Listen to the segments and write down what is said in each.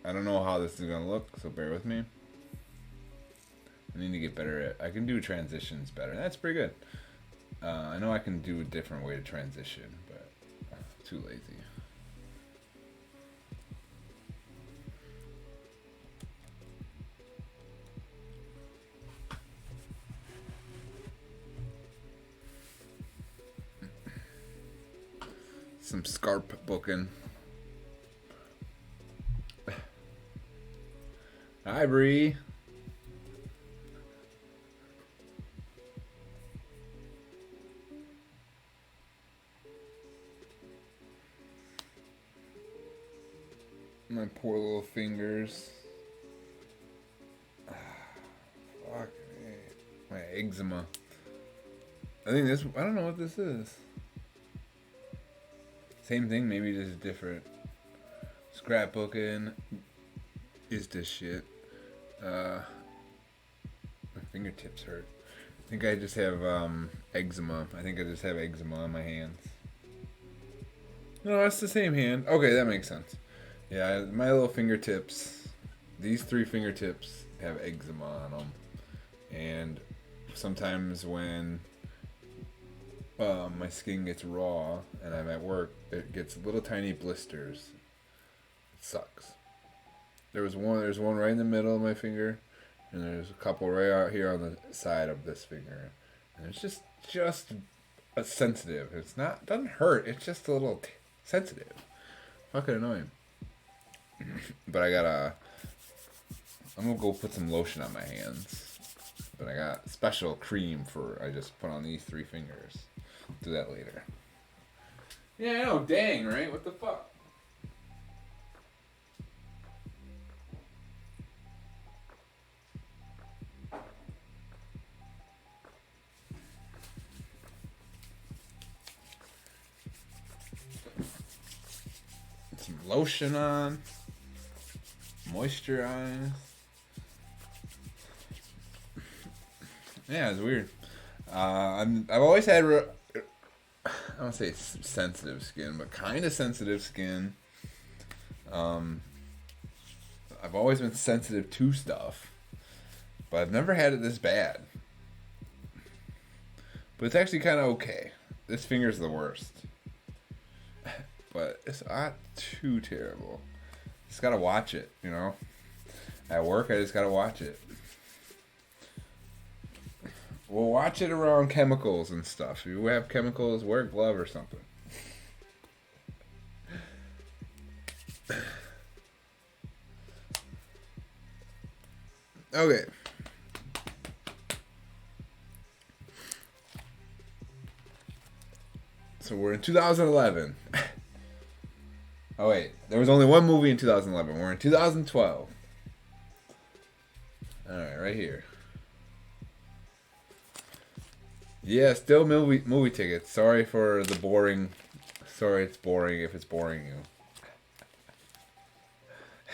I don't know how this is gonna look, so bear with me. I need to get better at. I can do transitions better. That's pretty good. I know I can do a different way to transition, but too lazy. Some scarp booking. Hi, Bree. My poor little fingers. Fuck me. My eczema. I think this. I don't know what this is. Same thing, maybe just different. Scrapbooking is this shit. My fingertips hurt. I think I just have eczema. I think I just have eczema on my hands. No, that's the same hand. Okay, that makes sense. Yeah, my little fingertips, these three fingertips have eczema on them. And sometimes when my skin gets raw and I'm at work, it gets little tiny blisters. It sucks. There's one right in the middle of my finger, and there's a couple right out here on the side of this finger. And it's just a sensitive. It's not, doesn't hurt, it's just a little sensitive. Fucking annoying. But I'm gonna go put some lotion on my hands. But I got special cream I just put on these three fingers. Do that later. Yeah, I know, dang, right? What the fuck? Some lotion on. Moisturize. Yeah, it's weird. I've always had, I don't say sensitive skin, but kind of sensitive skin. I've always been sensitive to stuff, but I've never had it this bad. But it's actually kind of okay. This finger's the worst, but it's not too terrible. Just gotta watch it, you know. At work, I just gotta watch it. Well, watch it around chemicals and stuff. If you have chemicals, wear a glove or something. Okay. So we're in 2011. Oh wait, there was only one movie in 2011. We're in 2012. Alright, right here. Yeah, still movie tickets. Sorry for the boring. Sorry it's boring if it's boring you.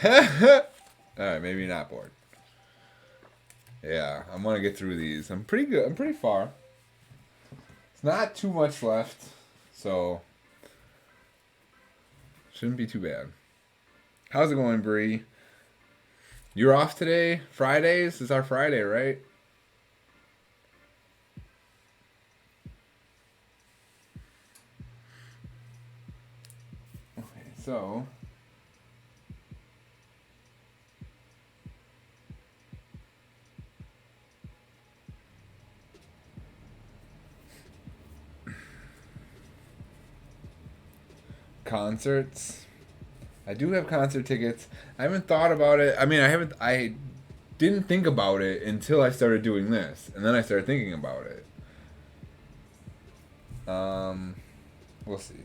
Alright, maybe you're not bored. Yeah, I'm gonna get through these. I'm pretty good. I'm pretty far. It's not too much left, so shouldn't be too bad. How's it going, Bree? You're off today? Fridays? It's our Friday, right? Okay, so concerts. I do have concert tickets. I haven't thought about it. I mean, I didn't think about it until I started doing this, and then I started thinking about it. We'll see.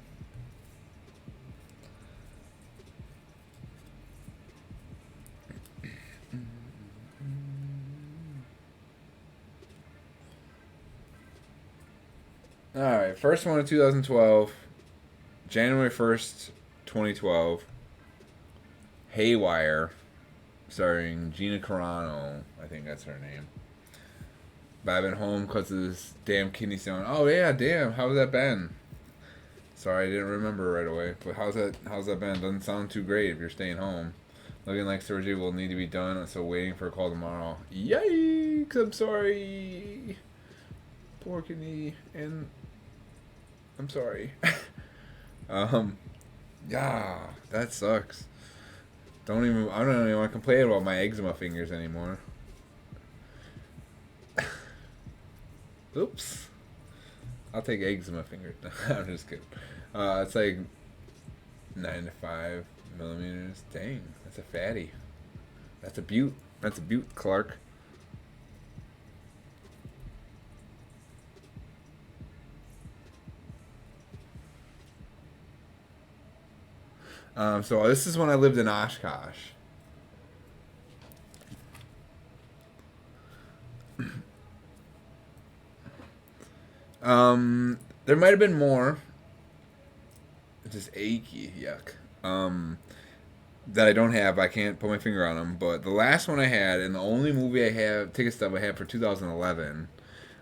All right, first one in 2012, January 1st, 2012. Haywire, starring Gina Carano. I think that's her name. But I've been home because of this damn kidney stone. Oh yeah, damn. How's that been? Sorry, I didn't remember right away. But how's that been? Doesn't sound too great if you're staying home. Looking like surgery will need to be done, so waiting for a call tomorrow. Yikes! I'm sorry. Poor kidney, and I'm sorry. um, yeah, that sucks. I don't even want to complain about my eczema fingers anymore. Oops. I'll take eczema fingers. I'm just kidding. It's like 9 to 5 millimeters. Dang, that's a fatty. That's a beaut. That's a beaut, Clark. So this is when I lived in Oshkosh. There might have been more. It's just achy, yuck. That I don't have. I can't put my finger on them. But the last one I had, and the only movie I have, ticket stub I had for 2011,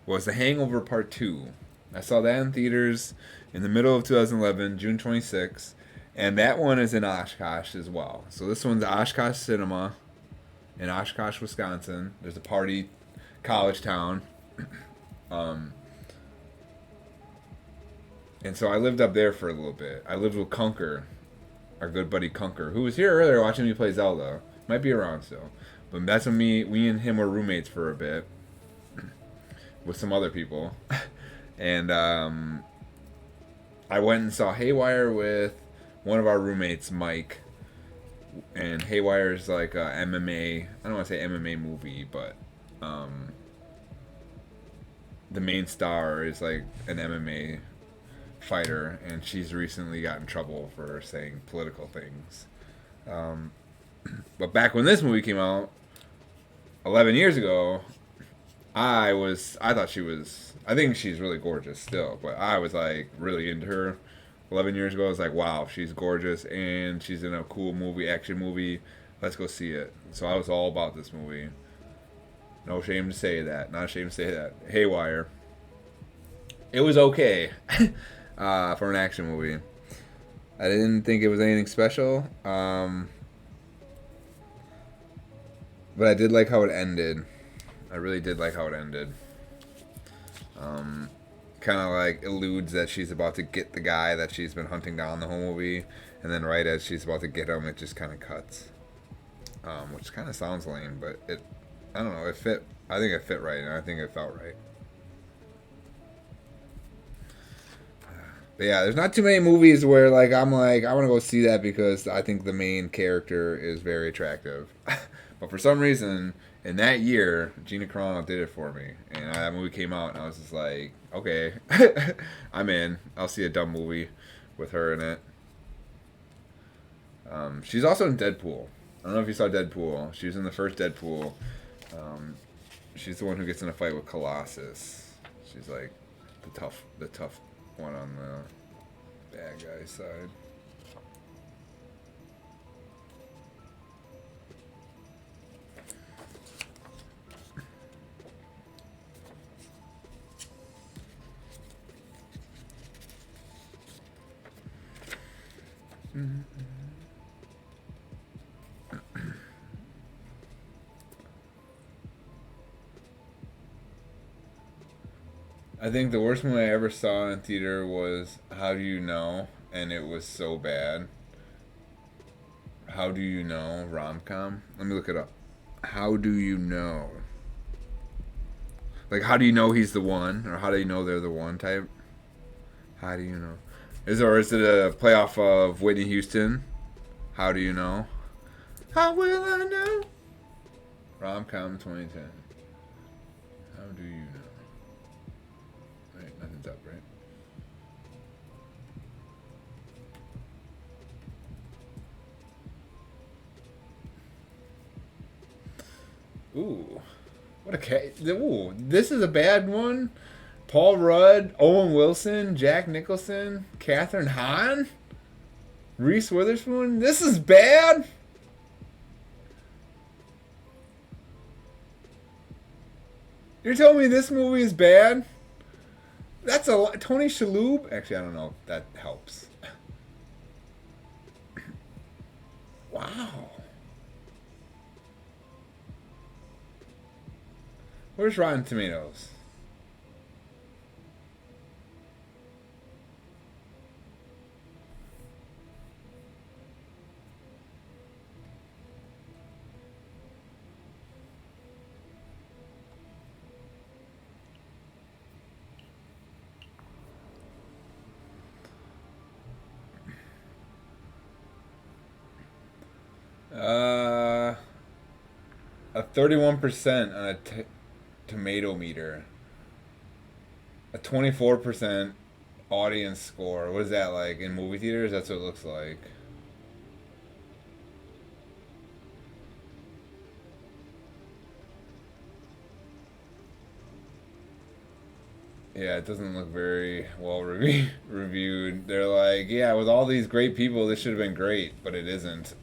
was The Hangover Part 2. I saw that in theaters in the middle of 2011, June 26th. And that one is in Oshkosh as well. So this one's Oshkosh Cinema in Oshkosh, Wisconsin. There's a party college town. And so I lived up there for a little bit. I lived with Kunker, our good buddy Kunker, who was here earlier watching me play Zelda. Might be around still. But that's when we and him were roommates for a bit with some other people. And I went and saw Haywire with one of our roommates, Mike. And Haywire is like a MMA, I don't want to say MMA movie, but the main star is like an MMA fighter, and she's recently got in trouble for saying political things. But back when this movie came out, 11 years ago, I thought she was, I think she's really gorgeous still, but I was like really into her. 11 years ago, I was like, wow, she's gorgeous, and she's in a cool movie, action movie. Let's go see it. So I was all about this movie. No shame to say that. Not ashamed to say that. Haywire. It was okay for an action movie. I didn't think it was anything special, but I did like how it ended. I really did like how it ended. Kind of like alludes that she's about to get the guy that she's been hunting down the whole movie, and then right as she's about to get him, it just kind of cuts. Which kind of sounds lame, but I don't know, it fit. I think it fit right, and I think it felt right. But yeah, there's not too many movies where like I'm like I want to go see that because I think the main character is very attractive. But for some reason, in that year, Gina Carano did it for me, and that movie came out, and I was just like, okay, I'm in. I'll see a dumb movie with her in it. She's also in Deadpool. I don't know if you saw Deadpool. She was in the first Deadpool. She's the one who gets in a fight with Colossus. She's like the tough one on the bad guy side. Mm-hmm. I think the worst movie I ever saw in theater was How Do You Know? And it was so bad. How Do You Know? Rom-com? Let me look it up. How Do You Know? Like, how do you know he's the one? Or how do you know they're the one type? How do you know? Is it a playoff of Whitney Houston? How do you know? How will I know? Rom-com 2010. How do you know? Right, nothing's up, right? Ooh. What a cat. Ooh, this is a bad one. Paul Rudd, Owen Wilson, Jack Nicholson, Catherine Hahn, Reese Witherspoon. This is bad. You're telling me this movie is bad? That's a lot. Tony Shalhoub. Actually, I don't know if that helps. Wow. Where's Rotten Tomatoes? A 31% on a tomato meter. A 24% audience score. What is that like in movie theaters? That's what it looks like. Yeah, it doesn't look very well reviewed. They're like, yeah, with all these great people, this should have been great, but it isn't.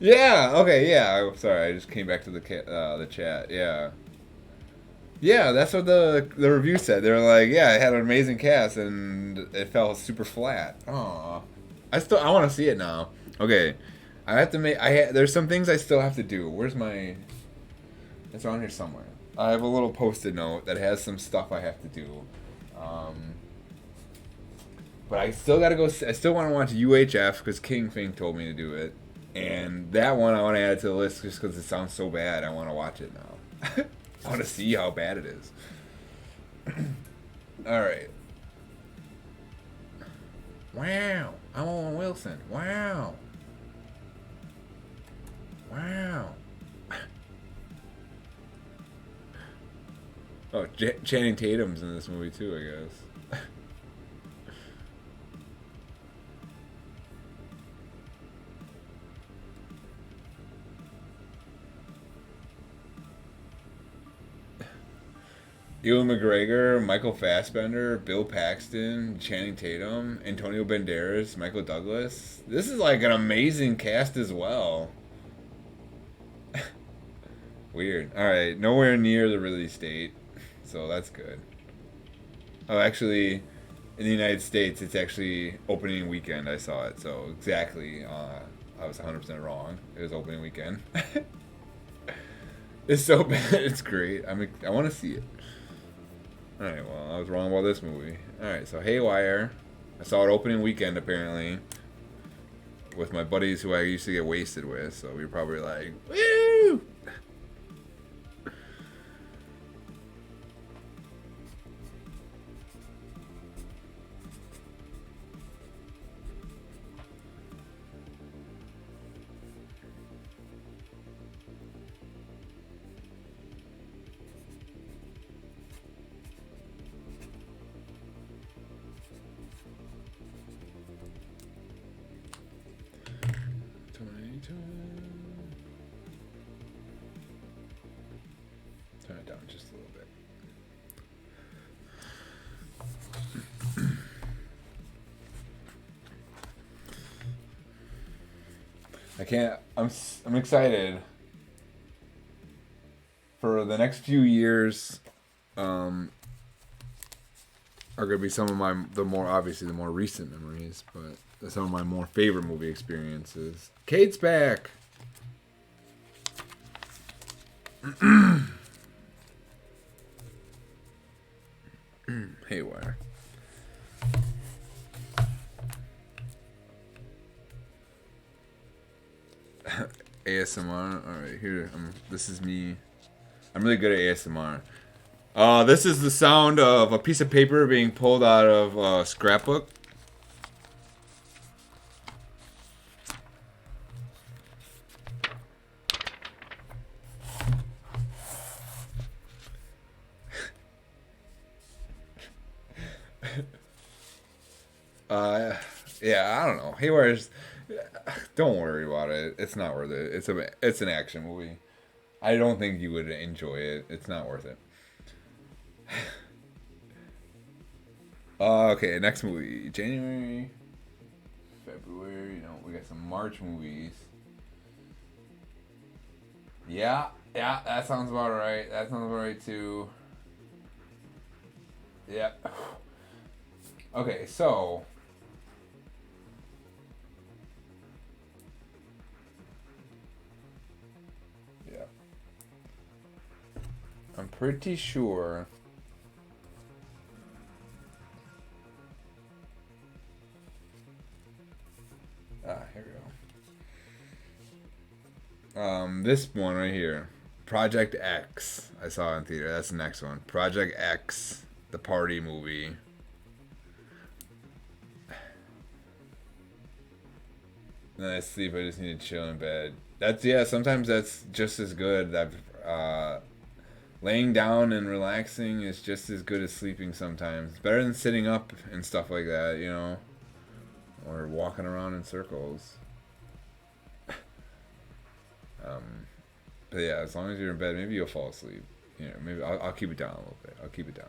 Yeah. Okay. Yeah. I'm sorry. I just came back to the chat. Yeah. Yeah. That's what the review said. They were like, yeah, it had an amazing cast and it fell super flat. Oh. I want to see it now. Okay. I have to make. There's some things I still have to do. Where's my? It's on here somewhere. I have a little post-it note that has some stuff I have to do. But I still gotta go. I still want to watch UHF because King Fink told me to do it. And that one I want to add to the list just because it sounds so bad. I want to watch it now. I want to see how bad it is. All right. Wow. I'm Owen Wilson. Wow. Wow. Oh, Channing Tatum's in this movie too, I guess. Ewan McGregor, Michael Fassbender, Bill Paxton, Channing Tatum, Antonio Banderas, Michael Douglas. This is like an amazing cast as well. Weird. Alright, nowhere near the release date, so that's good. Oh, actually, in the United States, it's actually opening weekend. I saw it, so exactly. I was 100% wrong. It was opening weekend. It's so bad. It's great. I want to see it. Alright, well, I was wrong about this movie. Alright, so Haywire. I saw it opening weekend, apparently. With my buddies who I used to get wasted with, so we were probably like, woo! Turn it down just a little bit. I can't. I'm excited for the next few years. Are gonna be some of the more recent memories, but some of my more favorite movie experiences. Kate's back. Haywire. ASMR. All right, here. This is me. I'm really good at ASMR. This is the sound of a piece of paper being pulled out of a scrapbook. Yeah, I don't know. Haywire's. Don't worry about it. It's not worth it. It's an action movie. I don't think you would enjoy it. It's not worth it. Okay, next movie. January, February. We got some March movies. Yeah, that sounds about right. That sounds about right too. Yeah. Okay, so. Yeah. pretty sure. Here we go. This one right here, Project X. I saw it in theater. That's the next one. Project X, the party movie. Then I sleep. I just need to chill in bed. Sometimes that's just as good. Laying down and relaxing is just as good as sleeping sometimes. It's better than sitting up and stuff like that, or walking around in circles. But yeah, as long as you're in bed, maybe you'll fall asleep. Maybe I'll keep it down a little bit. I'll keep it down.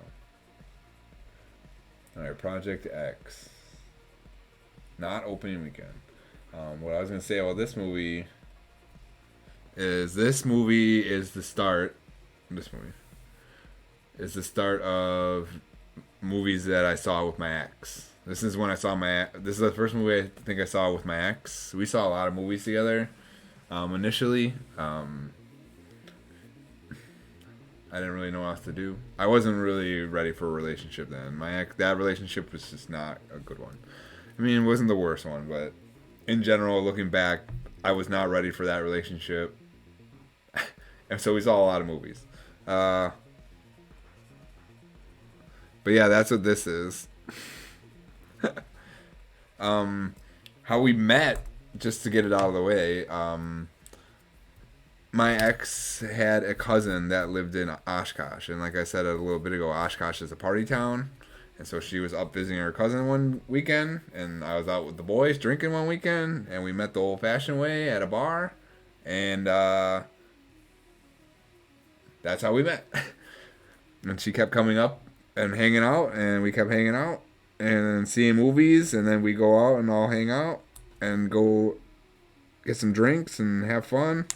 All right, Project X. Not opening weekend. What I was gonna say about this movie is the start. This movie is the start of movies that I saw with my ex. This is when I saw This is the first movie I think I saw with my ex. We saw a lot of movies together. Initially, I didn't really know what else to do. I wasn't really ready for a relationship then. That relationship was just not a good one. I mean, it wasn't the worst one, but in general, looking back, I was not ready for that relationship. And so we saw a lot of movies. But yeah, that's what this is. How we met, just to get it out of the way, my ex had a cousin that lived in Oshkosh. And like I said a little bit ago, Oshkosh is a party town. And so she was up visiting her cousin one weekend, and I was out with the boys drinking one weekend, and we met the old-fashioned way at a bar, and that's how we met. And she kept coming up and hanging out, and we kept hanging out and seeing movies, and then we go out and all hang out and go get some drinks and have fun.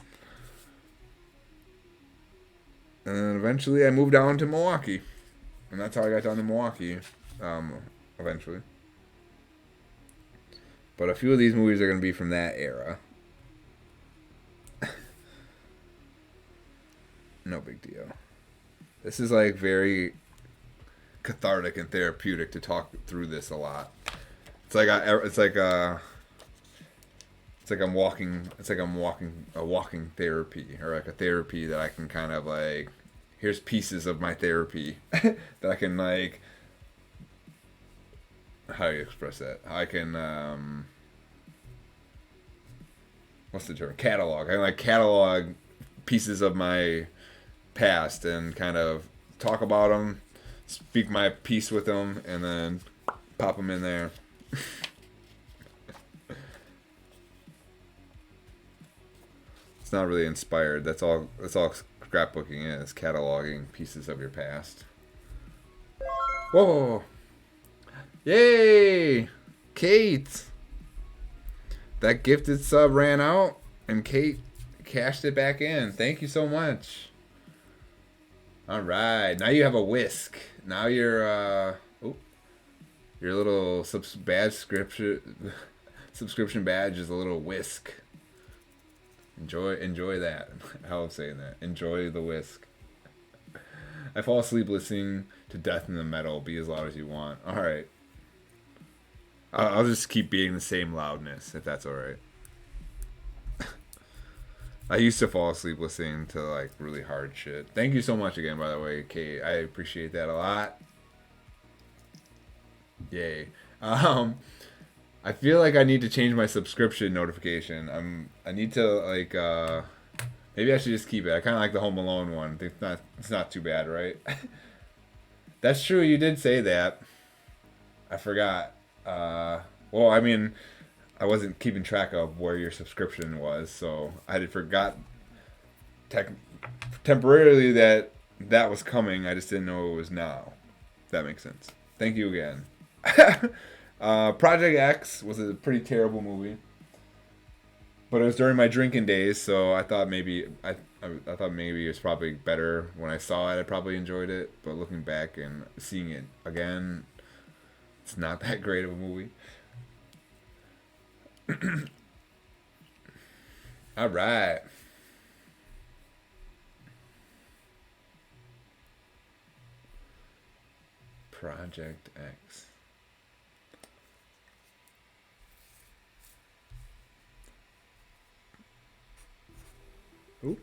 And then eventually I moved down to Milwaukee. And that's how I got down to Milwaukee, eventually. But a few of these movies are going to be from that era. No big deal. This is like very cathartic and therapeutic to talk through this a lot. It's like I'm walking a walking therapy, or like a therapy that I can kind of like. Here's pieces of my therapy that I can like. How do you express that? I can what's the term? Catalog. I like catalog pieces of my past and kind of talk about them, speak my piece with them, and then pop them in there. It's not really inspired. That's all scrapbooking is, cataloging pieces of your past. Whoa! Yay! Kate! That gifted sub ran out, and Kate cashed it back in. Thank you so much. Alright, now you have a whisk. Now your little subscription badge is a little whisk. Enjoy that. How I'm saying that. Enjoy the whisk. I fall asleep listening to Death in the Metal. Be as loud as you want. Alright. I'll just keep being the same loudness, if that's alright. I used to fall asleep listening to like really hard shit. Thank you so much again, by the way, Kate. I appreciate that a lot. Yay. I feel like I need to change my subscription notification. I need to like maybe I should just keep it. I kind of like the Home Alone one. It's not too bad, right? That's true. You did say that. I forgot. Well, I mean, I wasn't keeping track of where your subscription was, so I had forgot temporarily that was coming. I just didn't know it was now. If that makes sense. Thank you again. Project X was a pretty terrible movie, but it was during my drinking days, so I thought maybe I thought maybe it was probably better when I saw it. I probably enjoyed it, but looking back and seeing it again, it's not that great of a movie. All right. Project X. Oop.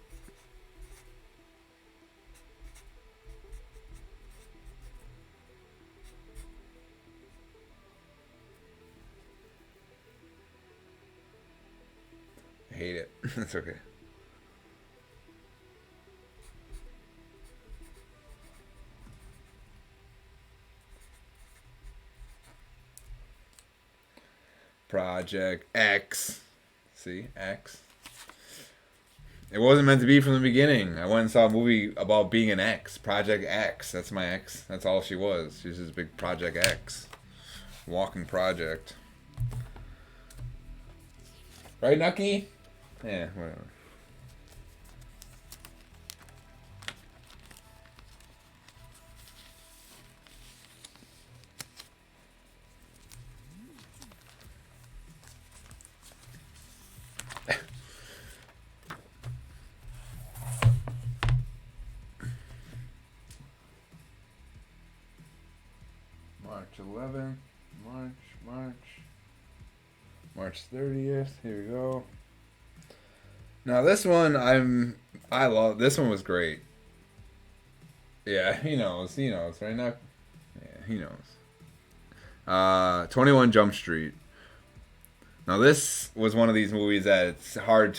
I hate it. That's okay. Project X. See? X. It wasn't meant to be from the beginning. I went and saw a movie about being an X. Project X. That's my ex. That's all she was. She was this big Project X. Walking project. Right, Nucky? Yeah, whatever. March 11th. March 30th. Here we go. Now this one I love. This one was great. Yeah, he knows. He knows, right now. Yeah, he knows. 21 Jump Street. Now this was one of these movies that it's hard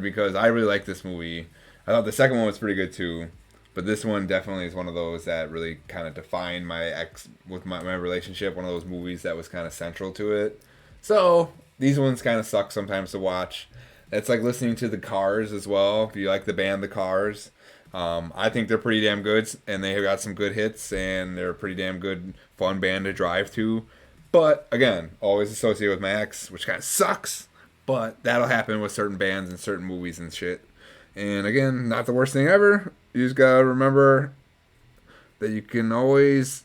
because I really like this movie. I thought the second one was pretty good too. But this one definitely is one of those that really kind of defined my ex with my relationship. One of those movies that was kind of central to it. So these ones kind of suck sometimes to watch. It's like listening to the Cars as well. If you like the band The Cars, I think they're pretty damn good, and they have got some good hits, and they're a pretty damn good, fun band to drive to. But again, always associated with my ex, which kind of sucks. But that'll happen with certain bands and certain movies and shit. And again, not the worst thing ever. You just gotta remember that you can always,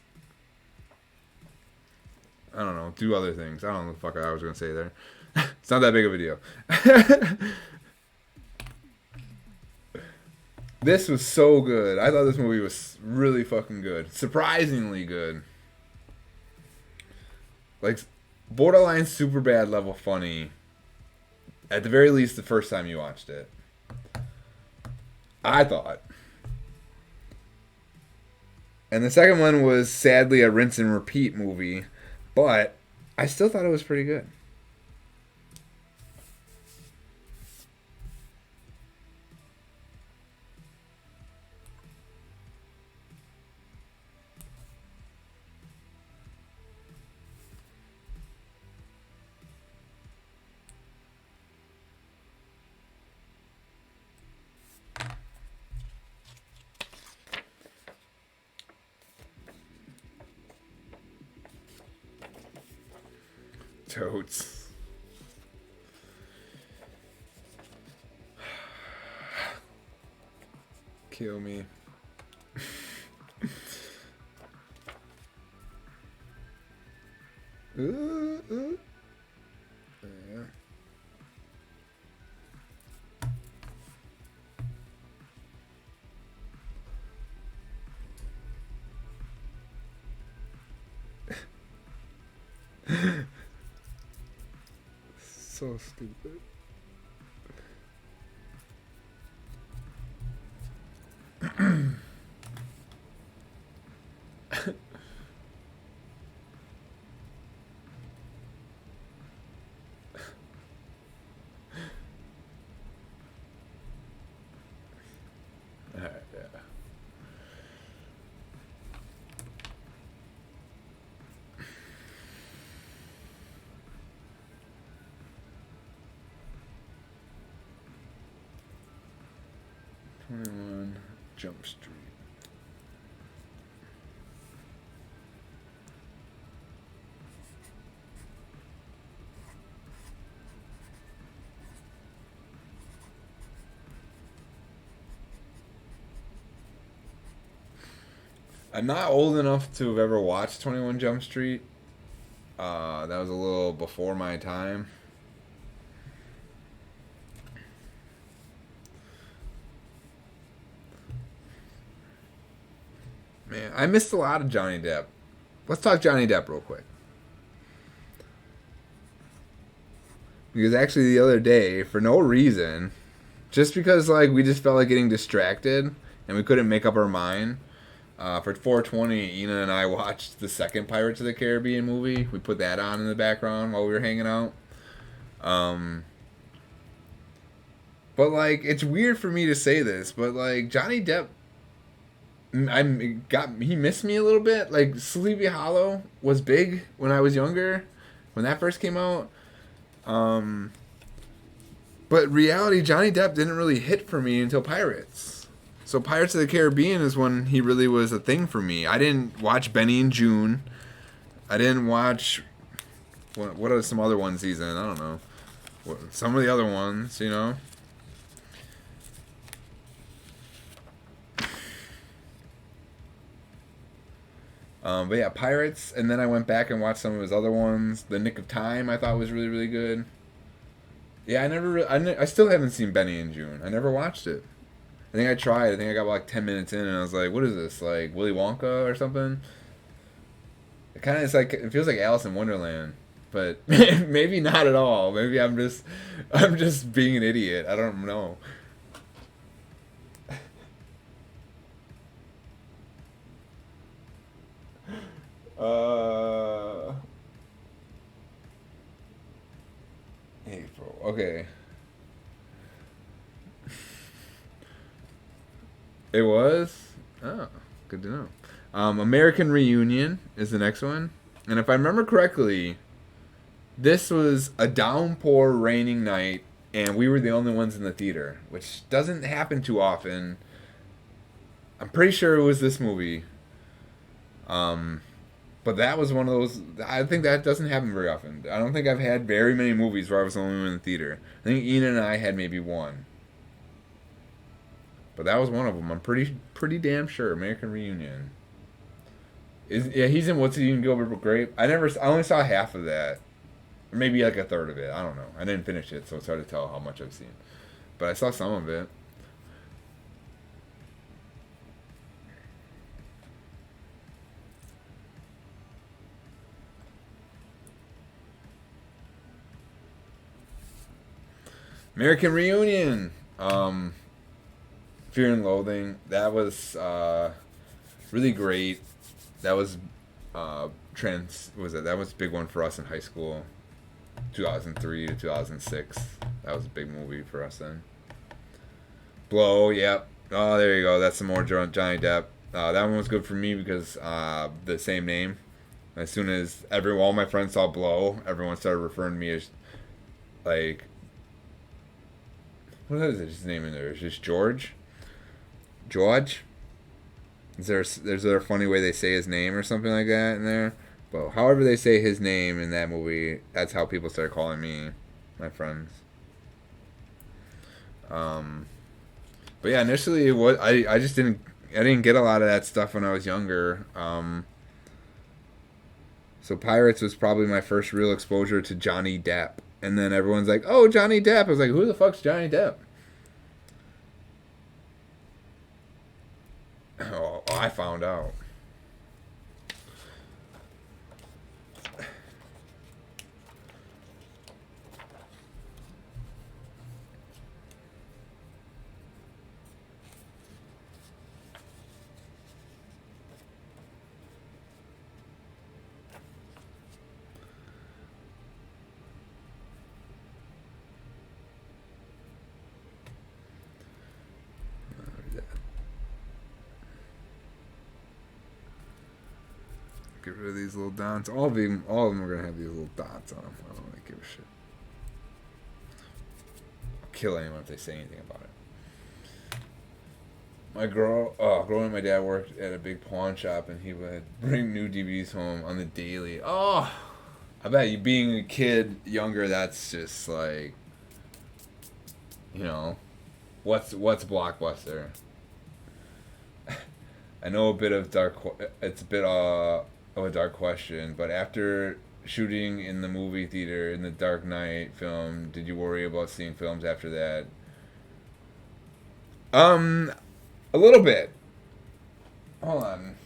I don't know, do other things. I don't know what the fuck I was gonna say there. It's not that big of a deal. This was so good. I thought this movie was really fucking good. Surprisingly good. Like, borderline super bad level funny. At the very least, the first time you watched it. I thought. And the second one was sadly a rinse and repeat movie. But I still thought it was pretty good. Totes. Kill me. Ooh. Yeah. So stupid. Alright, yeah. Jump Street. I'm not old enough to have ever watched 21 Jump Street. That was a little before my time. Man, I missed a lot of Johnny Depp. Let's talk Johnny Depp real quick. Because actually the other day, for no reason, just because like we just felt like getting distracted and we couldn't make up our mind, for 420, Ina and I watched the second Pirates of the Caribbean movie. We put that on in the background while we were hanging out. But like, it's weird for me to say this, but like Johnny Depp, he missed me a little bit. Like Sleepy Hollow was big when I was younger, when that first came out. But reality, Johnny Depp didn't really hit for me until Pirates. So Pirates of the Caribbean is when he really was a thing for me. I didn't watch Benny and June. I didn't watch what are some other ones he's in? I don't know. Some of the other ones, you know. But yeah, Pirates, and then I went back and watched some of his other ones. The Nick of Time I thought was really, really good. Yeah, I still haven't seen Benny and June. I never watched it. I think I tried. I think I got like 10 minutes in, and I was like, "What is this? Like Willy Wonka or something?" It's like it feels like Alice in Wonderland, but maybe not at all. Maybe I'm just being an idiot. I don't know. April. Okay. It was? Oh, good to know. American Reunion is the next one. And if I remember correctly, this was a downpour raining night, and we were the only ones in the theater, which doesn't happen too often. I'm pretty sure it was this movie. But that was one of those. I think that doesn't happen very often. I don't think I've had very many movies where I was the only one in the theater. I think Ian and I had maybe one. But that was one of them. I'm pretty damn sure. American Reunion. Yeah, he's in What's Eating Gilbert Grape. I only saw half of that. Or maybe like a third of it. I don't know. I didn't finish it, so it's hard to tell how much I've seen. But I saw some of it. American Reunion. Fear and Loathing. That was really great. That was that was a big one for us in high school. 2003 to 2006. That was a big movie for us then. Blow, yep. Oh, there you go. That's some more Johnny Depp. That one was good for me because the same name. As soon as all my friends saw Blow, everyone started referring to me as like, what is his name in there? Is just George? George? Is there a funny way they say his name or something like that in there? But however they say his name in that movie, that's how people started calling me, my friends. But yeah, initially I just didn't get a lot of that stuff when I was younger. So Pirates was probably my first real exposure to Johnny Depp. And then everyone's like, "Oh, Johnny Depp." I was like, "Who the fuck's Johnny Depp?" Oh, I found out. Get rid of these little dots. All of them are gonna have these little dots on them. I don't really give a shit. I'll kill anyone if they say anything about it. Growing up, my dad worked at a big pawn shop, and he would bring new DVDs home on the daily. Oh, I bet you, being a kid younger, that's just like, what's Blockbuster? I know a bit of it's a bit of a dark question, but after shooting in the movie theater in the Dark Knight film, did you worry about seeing films after that? A little bit. Hold on.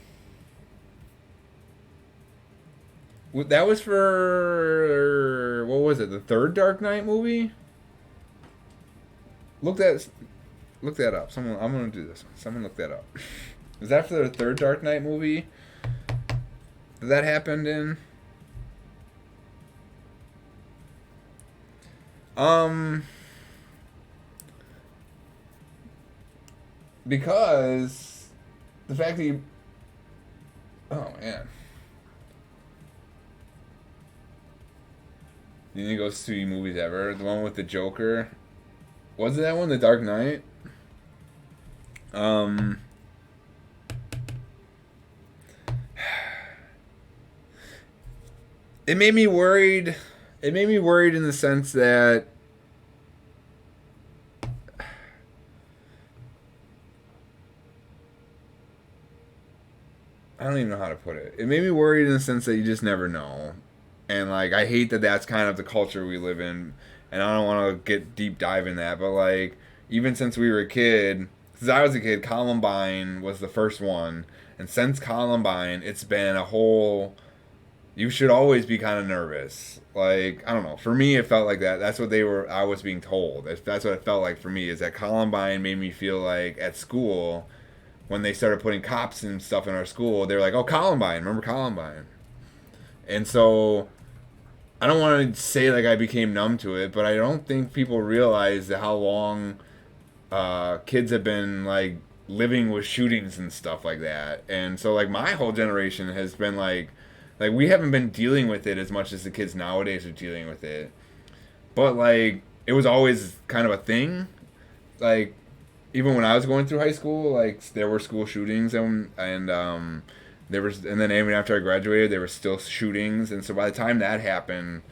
That was for what was it? The third Dark Knight movie? Look that look that up. Someone I'm gonna do this. Someone look that up. Is that for the third Dark Knight movie that happened in? Um, because the fact that you, oh man, you didn't go see movies ever. The one with the Joker, was it that one, The Dark Knight? Um, it made me worried. It made me worried in the sense that I don't even know how to put it. It made me worried in the sense that you just never know. And like I hate that that's kind of the culture we live in, and I don't want to get deep dive in that, but like even since we were a kid, since I was a kid, Columbine was the first one, and since Columbine, it's been a whole. You should always be kind of nervous. Like I don't know. For me, it felt like that. That's what they were. I was being told. That's what it felt like for me. Is that Columbine made me feel like at school, when they started putting cops and stuff in our school, they were like, "Oh, Columbine! Remember Columbine?" And so I don't want to say like I became numb to it, but I don't think people realize how long kids have been like living with shootings and stuff like that. And so like my whole generation has been like we haven't been dealing with it as much as the kids nowadays are dealing with it. But like it was always kind of a thing. Like even when I was going through high school, like there were school shootings and there was, and then even after I graduated, there were still shootings, and so by the time that happened,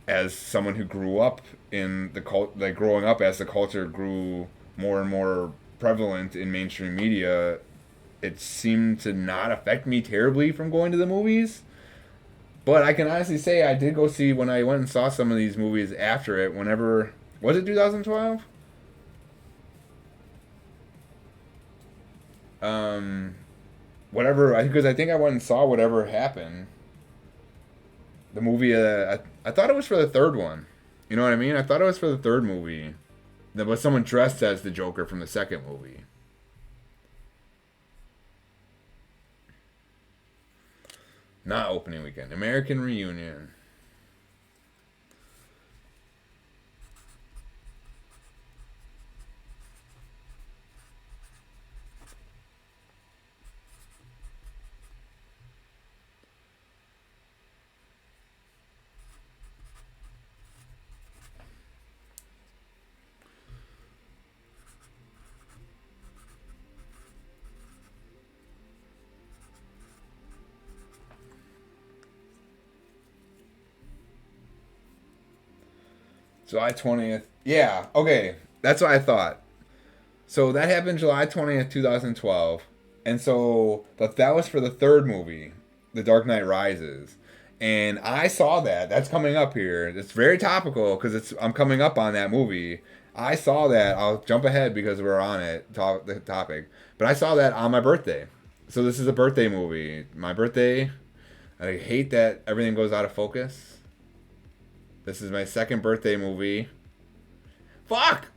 as someone who grew up in the cult, like growing up as the culture grew more and more prevalent in mainstream media, it seemed to not affect me terribly from going to the movies. But I can honestly say I did go see when I went and saw some of these movies after it. Whenever was it 2012? Um, whatever, because I think I went and saw whatever happened. The movie, I thought it was for the third one. You know what I mean? I thought it was for the third movie. There was someone dressed as the Joker from the second movie. Not opening weekend. American Reunion. July 20th. Yeah, okay. That's what I thought. So that happened July 20th, 2012. And so that was for the third movie, The Dark Knight Rises. And I saw that. That's coming up here. It's very topical because I'm coming up on that movie. I saw that. I'll jump ahead because we're on it, the topic. But I saw that on my birthday. So this is a birthday movie. My birthday. I hate that everything goes out of focus. This is my second birthday movie. Fuck!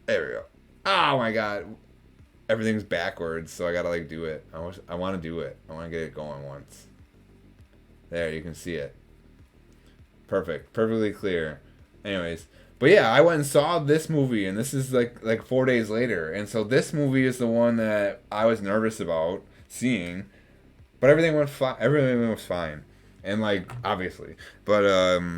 There we go. Oh my god. Everything's backwards, so I gotta like do it. I want to do it. I want to get it going once. There, you can see it. Perfect. Perfectly clear. Anyways. But yeah, I went and saw this movie, and this is like 4 days later. And so this movie is the one that I was nervous about seeing. But everything went fine. Everything was fine. And like, obviously. But I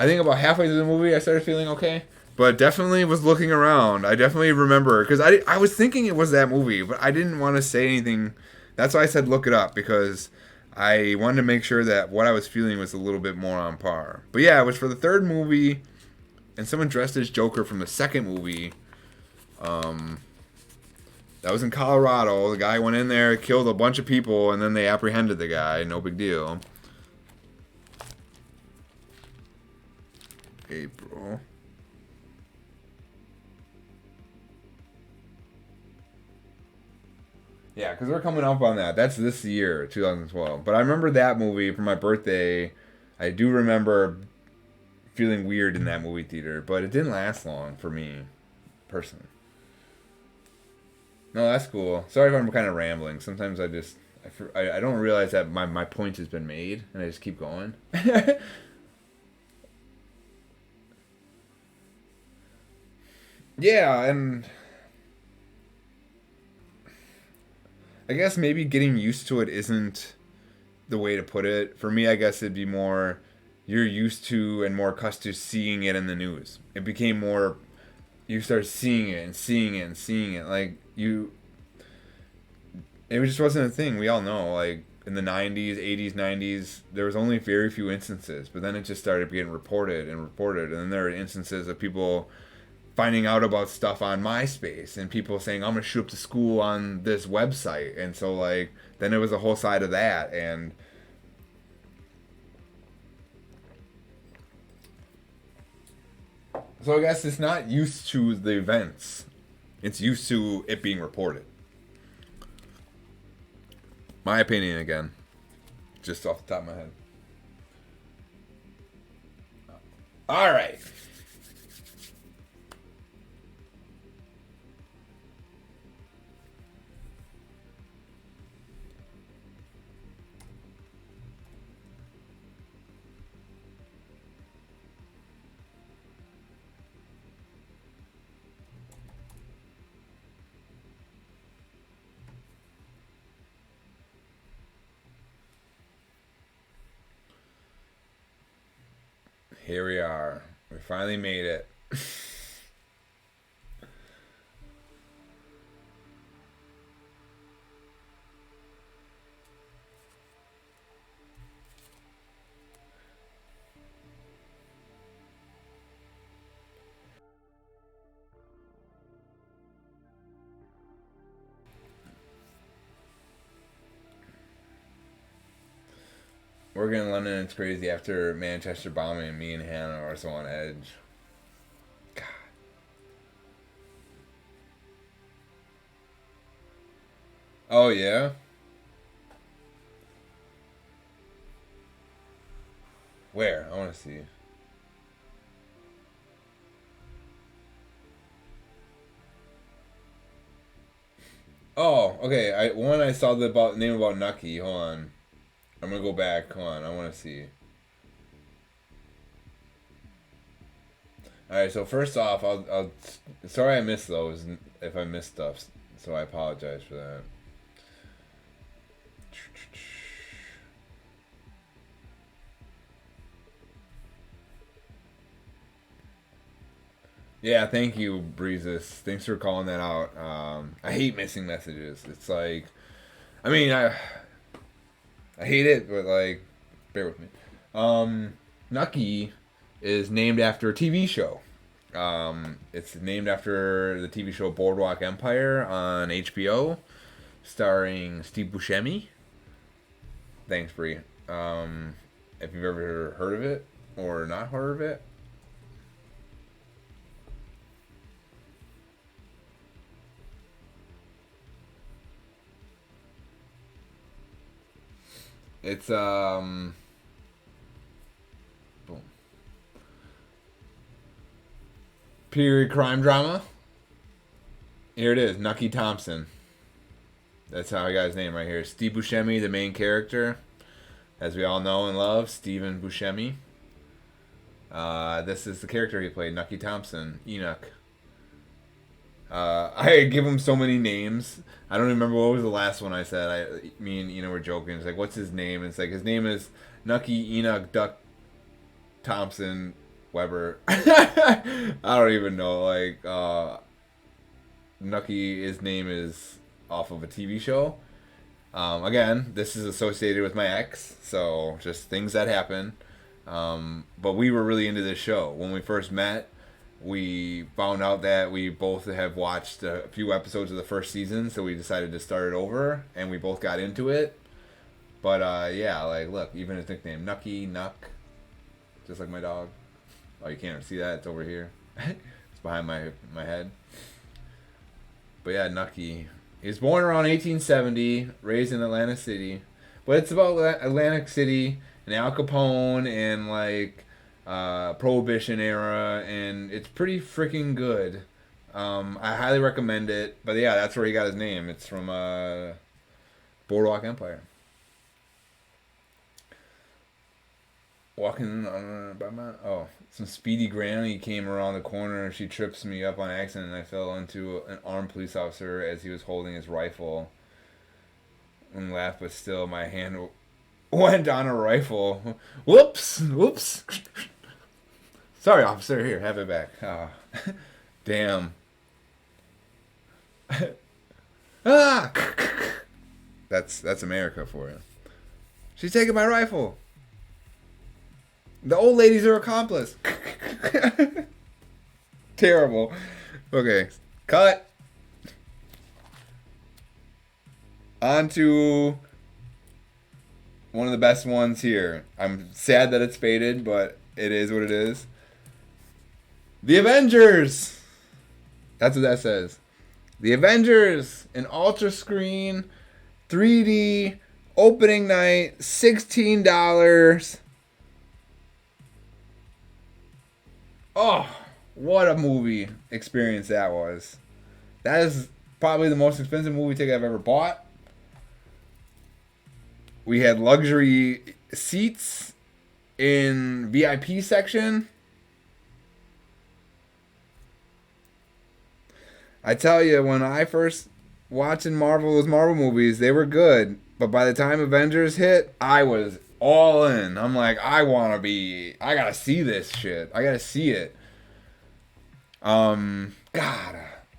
think about halfway through the movie, I started feeling okay. But definitely was looking around. I definitely remember. Because I was thinking it was that movie, but I didn't want to say anything. That's why I said look it up. Because I wanted to make sure that what I was feeling was a little bit more on par. But yeah, it was for the third movie. And someone dressed as Joker from the second movie. That was in Colorado. The guy went in there, killed a bunch of people, and then they apprehended the guy. No big deal. April. Yeah, because we're coming up on that. That's this year, 2012. But I remember that movie for my birthday. I do remember feeling weird in that movie theater, but it didn't last long for me, personally. No, that's cool. Sorry if I'm kind of rambling. Sometimes I just I don't realize that my point has been made, and I just keep going. Yeah, and I guess maybe getting used to it isn't the way to put it. For me, I guess it'd be more you're used to and more accustomed to seeing it in the news. It became more you start seeing it and seeing it and seeing it. Like you, it just wasn't a thing. We all know, like in the '90s, '80s, '90s, there was only very few instances. But then it just started getting reported and reported, and then there are instances of people finding out about stuff on MySpace and people saying I'm gonna shoot up to school on this website, and so like then it was a whole side of that, and so I guess it's not used to the events, it's used to it being reported. My opinion again, just off the top of my head. All right. Here we are. We finally made it. Working in London, it's crazy. After Manchester bombing, me and Hannah are so on edge. God. Oh yeah. Where? I want to see. Oh, okay. I saw the name about Nucky. Hold on. I'm gonna go back. Hold on. I want to see. All right. So first off, I'll. Sorry, I missed those. If I missed stuff, so I apologize for that. Yeah, thank you, Breezes. Thanks for calling that out. I hate missing messages. It's like, I mean, I hate it, but like, bear with me. Nucky is named after a TV show. It's named after the TV show Boardwalk Empire on HBO, starring Steve Buscemi. Thanks, Bree. If you've ever heard of it or not heard of it, it's boom, period crime drama. Here it is, Nucky Thompson. That's how I got his name right here. Steve Buscemi, the main character, as we all know and love, Stephen Buscemi. This is the character he played, Nucky Thompson, Enoch. I give him so many names. I don't remember what was the last one I said. Me and Enoch were joking. It's like, what's his name? And it's like his name is Nucky Enoch Duck Thompson Weber. I don't even know. Like Nucky, his name is off of a TV show. Again, this is associated with my ex, so just things that happen. But we were really into this show when we first met. We found out that we both have watched a few episodes of the first season, so we decided to start it over, and we both got into it. But yeah, like look, even his nickname, Nucky, Nuck, just like my dog. Oh, you can't see that; it's over here. It's behind my head. But yeah, Nucky. He was born around 1870, raised in Atlantic City. But it's about Atlantic City and Al Capone and like Prohibition era, and it's pretty freaking good. I highly recommend it. But yeah, that's where he got his name. It's from Boardwalk Empire. Walking on by my some speedy granny came around the corner and she trips me up on accident and I fell into an armed police officer as he was holding his rifle and laughed, but still my hand went on a rifle. Whoops. Sorry, officer. Here, have it back. Damn. Ah! That's America for you. She's taking my rifle. The old ladies are accomplice. Terrible. Okay, cut. On to one of the best ones here. I'm sad that it's faded, but it is what it is. The Avengers. That's what that says. The Avengers, an ultra screen, 3D, opening night, $16. Oh, what a movie experience that was. That is probably the most expensive movie ticket I've ever bought. We had luxury seats in VIP section. I tell you, when I first watching those Marvel movies, they were good. But by the time Avengers hit, I was all in. I'm like, I gotta see this shit. I gotta see it. God.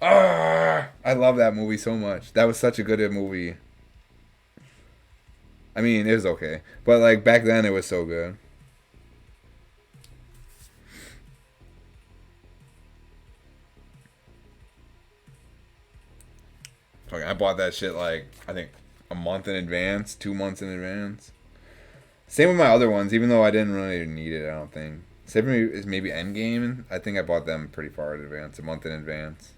I love that movie so much. That was such a good movie. I mean, it was okay. But like back then it was so good. Okay, I bought that shit like, I think a month in advance, 2 months in advance. Same with my other ones, even though I didn't really need it, I don't think. Same for me is maybe Endgame. I think I bought them pretty far in advance, a month in advance.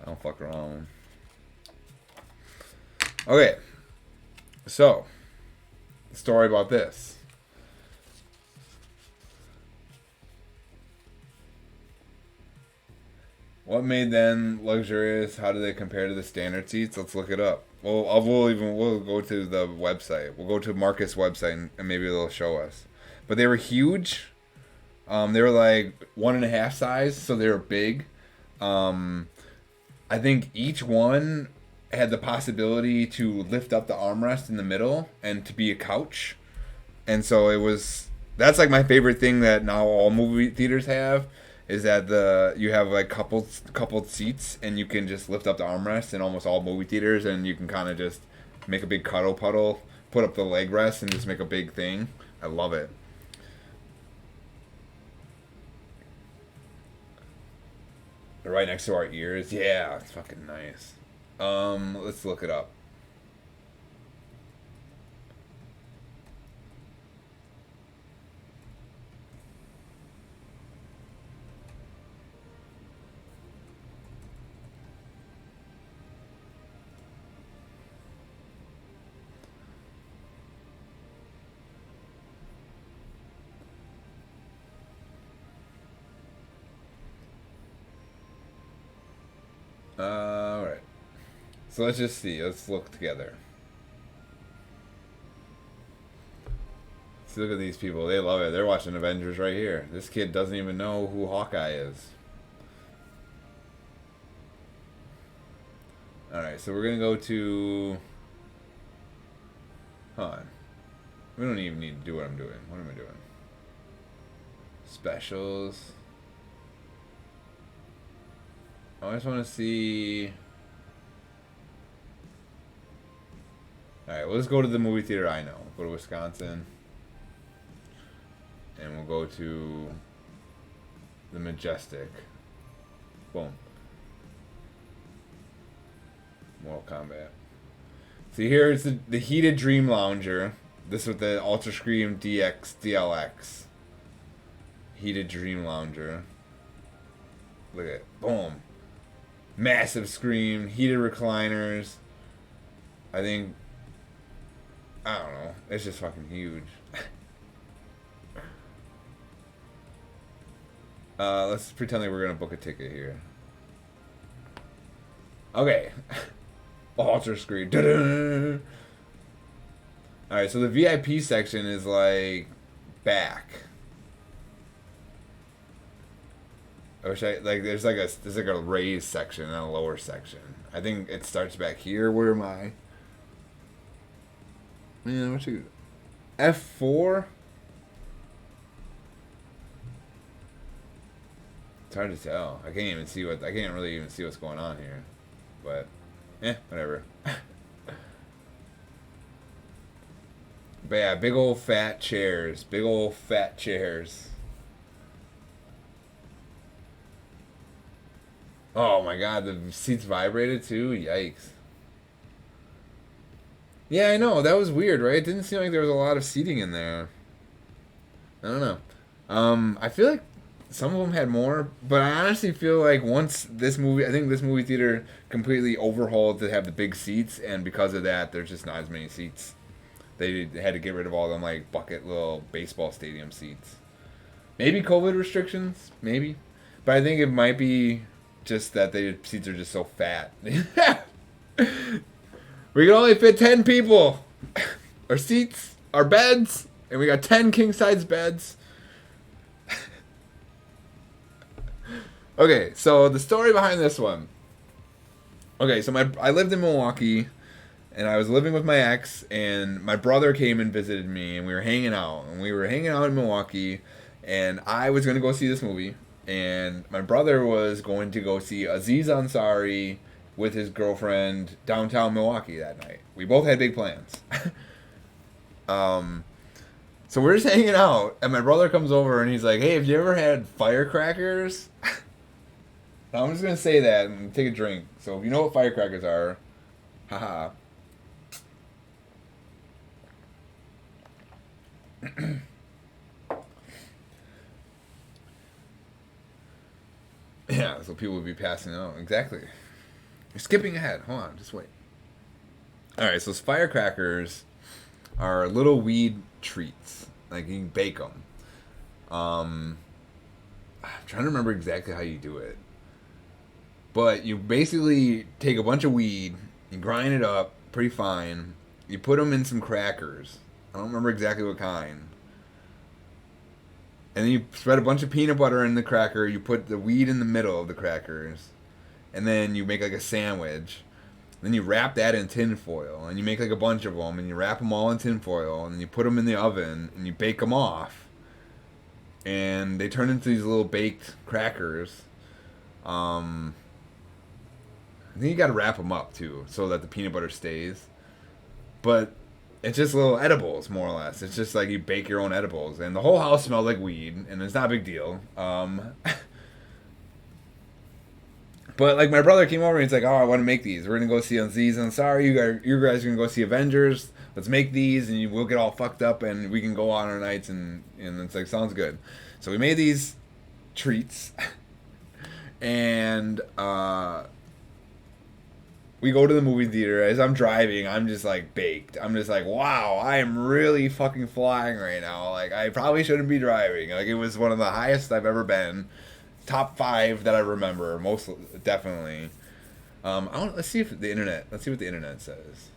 I don't fuck around. Okay, so, the story about this. What made them luxurious? How do they compare to the standard seats? Let's look it up. We'll go to the website. We'll go to Marcus' website and maybe they'll show us. But they were huge. They were like 1.5 size, so they were big. I think each one had the possibility to lift up the armrest in the middle and to be a couch. And so that's like my favorite thing that now all movie theaters have, is that you have like coupled seats and you can just lift up the armrest in almost all movie theaters and you can kind of just make a big cuddle puddle, put up the leg rest and just make a big thing. I love it. They're right next to our ears. Yeah, it's fucking nice. Let's look it up. Alright. So let's just see. Let's look together. Let's look at these people. They love it. They're watching Avengers right here. This kid doesn't even know who Hawkeye is. Alright, so we're going to go to... Hold on. We don't even need to do what I'm doing. What am I doing? Specials. I just want to see... Alright, well, let's go to the movie theater I know. Go to Wisconsin. And we'll go to the Majestic. Boom. Mortal Kombat. See, here is the heated Dream Lounger. This with the Ultra Scream DLX. Heated Dream Lounger. Look at it. Boom. Massive screen, heated recliners. I think, I don't know. It's just fucking huge. Let's pretend like we're gonna book a ticket here. Okay. Ultra screen. Da-da! Alright, so the VIP section is like back. I wish I like there's like a raised section and a lower section. I think it starts back here. Where am I? Man, what you F4? It's hard to tell. I can't really even see what's going on here. But whatever. But yeah, big old fat chairs. Big old fat chairs. Oh my god, the seats vibrated too? Yikes. Yeah, I know. That was weird, right? It didn't seem like there was a lot of seating in there. I don't know. I feel like some of them had more, but I honestly feel like once this movie, I think this movie theater completely overhauled to have the big seats, and because of that, there's just not as many seats. They had to get rid of all them like bucket little baseball stadium seats. Maybe COVID restrictions, maybe, but I think it might be just that the seats are just so fat. We can only fit 10 people. Our seats, our beds, and we got 10 king size beds. Okay, so the story behind this one. Okay, so I lived in Milwaukee, and I was living with my ex, and my brother came and visited me, and we were hanging out. And we were hanging out in Milwaukee, and I was going to go see this movie, and my brother was going to go see Aziz Ansari with his girlfriend downtown Milwaukee that night. We both had big plans. So we're just hanging out, and my brother comes over, and he's like, "Hey, have you ever had firecrackers?" Now, I'm just going to say that and take a drink. So if you know what firecrackers are, haha. Yeah, so people would be passing out. Exactly. You're skipping ahead. Hold on, just wait. Alright, so firecrackers are little weed treats. Like, you can bake them. I'm trying to remember exactly how you do it. But you basically take a bunch of weed, you grind it up pretty fine, you put them in some crackers. I don't remember exactly what kind. And then you spread a bunch of peanut butter in the cracker, you put the weed in the middle of the crackers, and then you make like a sandwich. Then you wrap that in tin foil, and you make like a bunch of them, and you wrap them all in tin foil, and you put them in the oven, and you bake them off. And they turn into these little baked crackers. I think you gotta wrap them up too, so that the peanut butter stays. But it's just little edibles, more or less. It's just like you bake your own edibles, and the whole house smells like weed, and it's not a big deal. But like my brother came over and he's like, "Oh, I want to make these. We're gonna go see Aziz Ansari. You guys are gonna go see Avengers. Let's make these, and we'll get all fucked up, and we can go on our nights." And it's like, sounds good. So we made these treats, and we go to the movie theater. As I'm driving, I'm just like baked. I'm just like, wow, I am really fucking flying right now. Like, I probably shouldn't be driving. Like, it was one of the highest I've ever been. Top 5 that I remember, most definitely. Let's see what the internet says.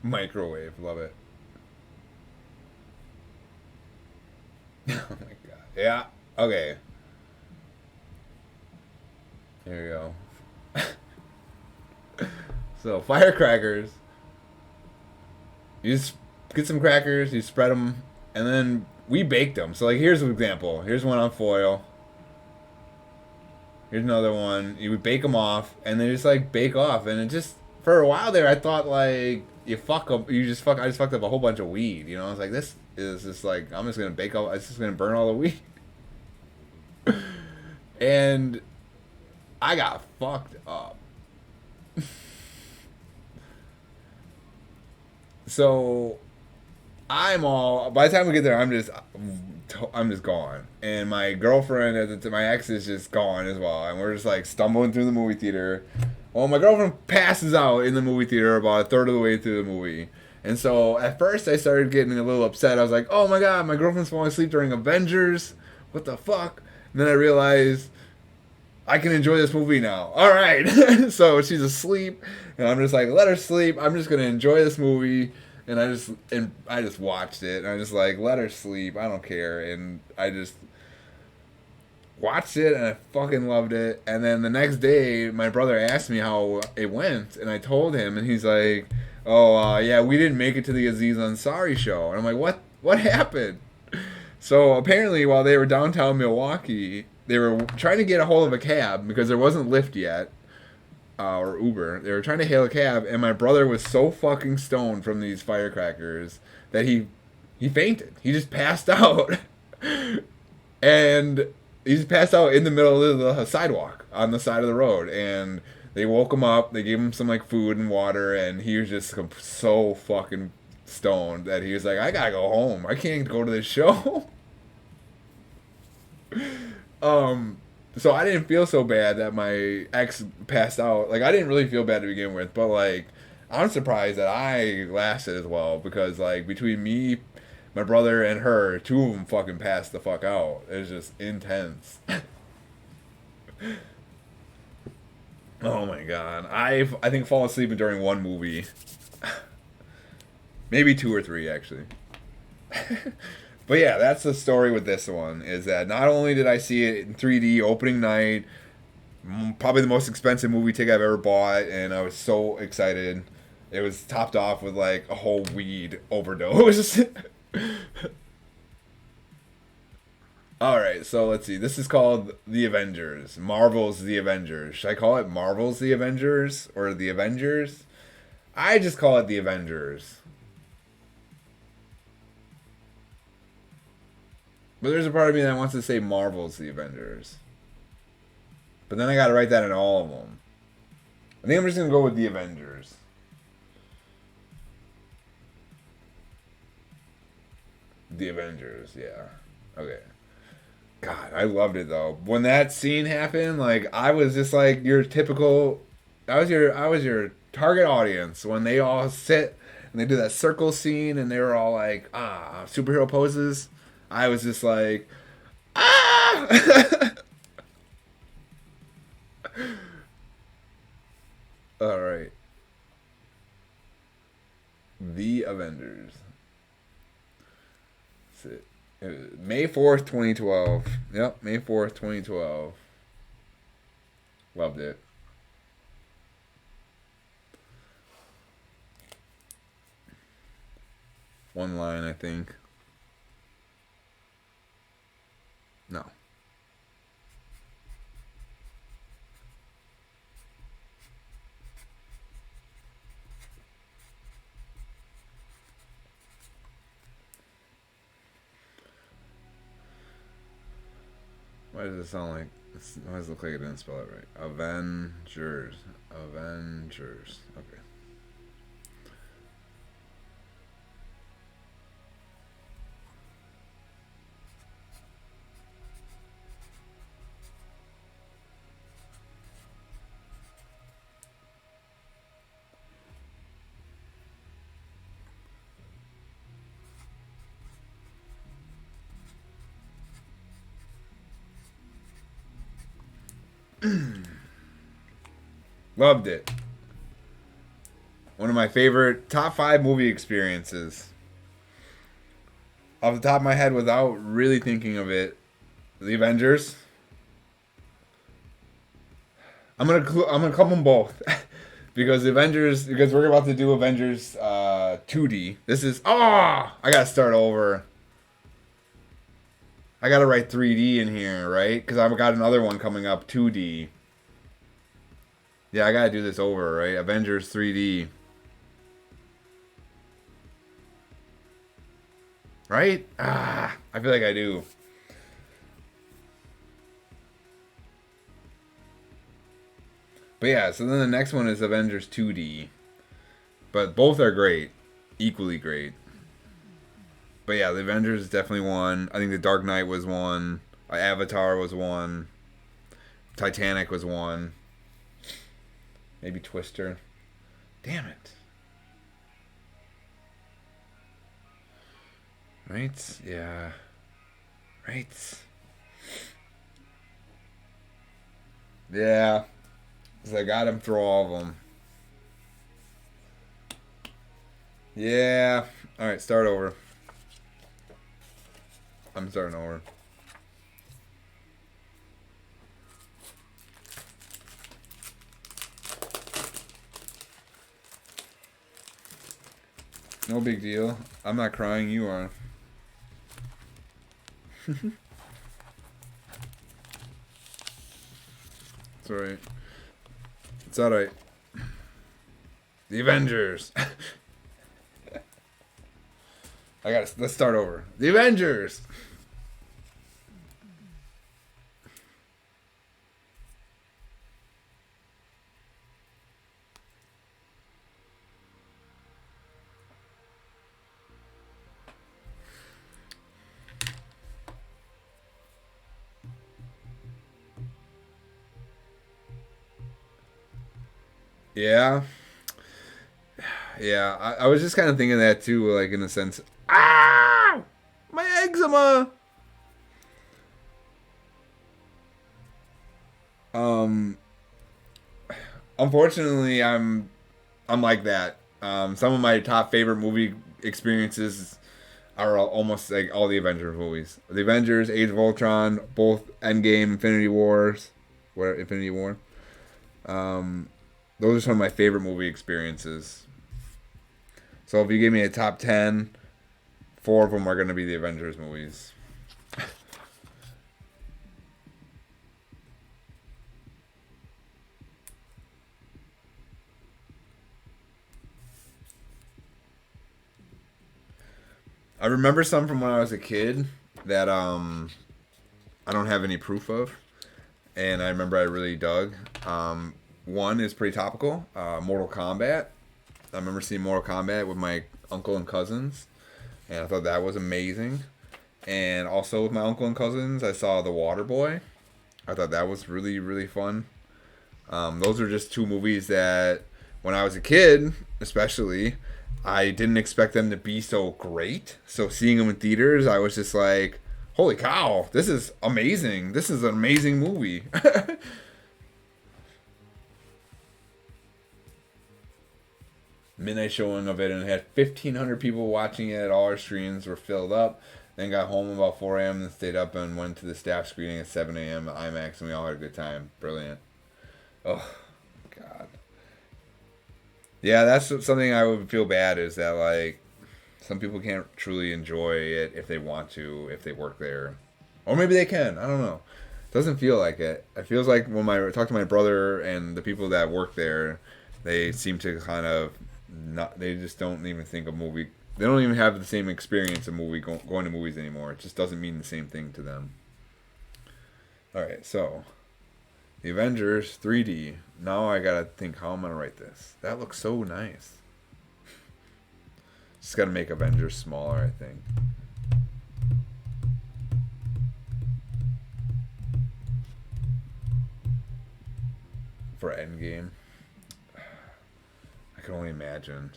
Microwave, love it. Oh my god. Yeah. Okay. Here we go. So firecrackers. You just get some crackers, you spread them, and then we baked them. So like, here's an example. Here's one on foil. Here's another one. You would bake them off, and they just like bake off, and it just for a while there, I thought like you fuck up. I just fucked up a whole bunch of weed. You know, I was like, this is just like I'm just gonna bake all. It's just gonna burn all the weed. And I got fucked up. So by the time we get there, I'm just gone, and my girlfriend my ex is just gone as well, and we're just like stumbling through the movie theater. Well, my girlfriend passes out in the movie theater about a third of the way through the movie. And so at first I started getting a little upset. I was like, oh my god, my girlfriend's falling asleep during Avengers. What the fuck? And then I realized I can enjoy this movie now. All right. So she's asleep, and I'm just like, let her sleep. I'm just gonna enjoy this movie, and I just watched it, and I just like let her sleep. I don't care, and I just watched it, and I fucking loved it. And then the next day, my brother asked me how it went, and I told him, and he's like, "Oh, yeah, we didn't make it to the Aziz Ansari show." And I'm like, "What? What happened?" So apparently, while they were downtown Milwaukee, they were trying to get a hold of a cab because there wasn't Lyft yet, or Uber. They were trying to hail a cab, and my brother was so fucking stoned from these firecrackers that he fainted. He just passed out, and he just passed out in the middle of the sidewalk on the side of the road. And they woke him up. They gave him some like food and water, and he was just so fucking stoned that he was like, "I gotta go home. I can't go to this show." So I didn't feel so bad that my ex passed out. Like, I didn't really feel bad to begin with, but like, I'm surprised that I lasted as well, because like between me, my brother, and her, two of them fucking passed the fuck out. It was just intense. Oh my god, I think fallen asleep during one movie, maybe two or three actually. But yeah, that's the story with this one, is that not only did I see it in 3D opening night, probably the most expensive movie ticket I've ever bought, and I was so excited. It was topped off with like a whole weed overdose. Alright, so let's see. This is called The Avengers. Marvel's The Avengers. Should I call it Marvel's The Avengers? Or The Avengers? I just call it The Avengers. But there's a part of me that wants to say Marvel's The Avengers. But then I gotta write that in all of them. I think I'm just gonna go with The Avengers. The Avengers, yeah. Okay. God, I loved it though. When that scene happened, like I was just like your typical I was your target audience when they all sit and they do that circle scene and they were all like, superhero poses. I was just like, ah! All right. The Avengers. That's it. May 4th, 2012. Yep, May 4th, 2012. Loved it. One line, I think. No. Why does it sound like... Why does it look like it didn't spell it right? Avengers. Avengers. Okay. Loved it. One of my favorite top 5 movie experiences. Off the top of my head, without really thinking of it, The Avengers. I'm gonna clump them both. Because we're about to do Avengers 2D. This is I gotta start over. I gotta write 3D in here, right? Because I've got another one coming up, 2D. Yeah, I gotta do this over, right? Avengers 3D. Right? I feel like I do. But yeah, so then the next one is Avengers 2D. But both are great. equally great. But yeah, the Avengers definitely won. I think the Dark Knight was one. Avatar was one. Titanic was one. Maybe Twister. Damn it. Right? Yeah. Right. Yeah. So I got him through all of them. Yeah. Alright, start over. I'm starting over. No big deal. I'm not crying, you are. It's alright. It's alright. The Avengers. Let's start over. The Avengers. Yeah. Yeah, I was just kind of thinking that too, like in a sense. Ah! My eczema! Um, unfortunately, I'm like that. Some of my top favorite movie experiences are almost like all the Avengers movies. The Avengers, Age of Ultron, both Endgame, Infinity War. Um, those are some of my favorite movie experiences. So if you give me a top 10, four of them are going to be the Avengers movies. I remember some from when I was a kid that I don't have any proof of, and I remember I really dug. One is pretty topical. Mortal Kombat. I remember seeing Mortal Kombat with my uncle and cousins, and I thought that was amazing. And also with my uncle and cousins, I saw The Water Boy. I thought that was really really fun. Those are just two movies that when I was a kid, especially, I didn't expect them to be so great. So seeing them in theaters, I was just like, holy cow, this is amazing. This is an amazing movie. Midnight showing of it, and it had 1,500 people watching it. All our screens were filled up. Then got home about 4 a.m. and stayed up and went to the staff screening at 7 a.m. at IMAX, and we all had a good time. Brilliant. Oh, God. Yeah, that's something I would feel bad is that, like, some people can't truly enjoy it if they want to, if they work there. Or maybe they can. I don't know. Doesn't feel like it. It feels like when I talk to my brother and the people that work there, they seem to kind of not. They just don't even think of movie. They don't even have the same experience of going to movies anymore. It just doesn't mean the same thing to them. All right, so the Avengers 3D. Now I gotta think how I'm gonna write this. That looks so nice. Just gotta make Avengers smaller, I think. For Endgame. I can only imagine.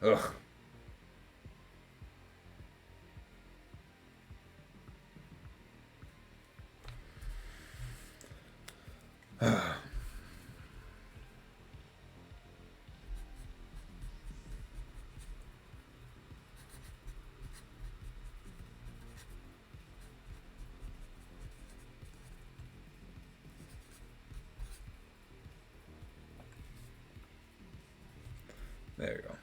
Ugh. There you go.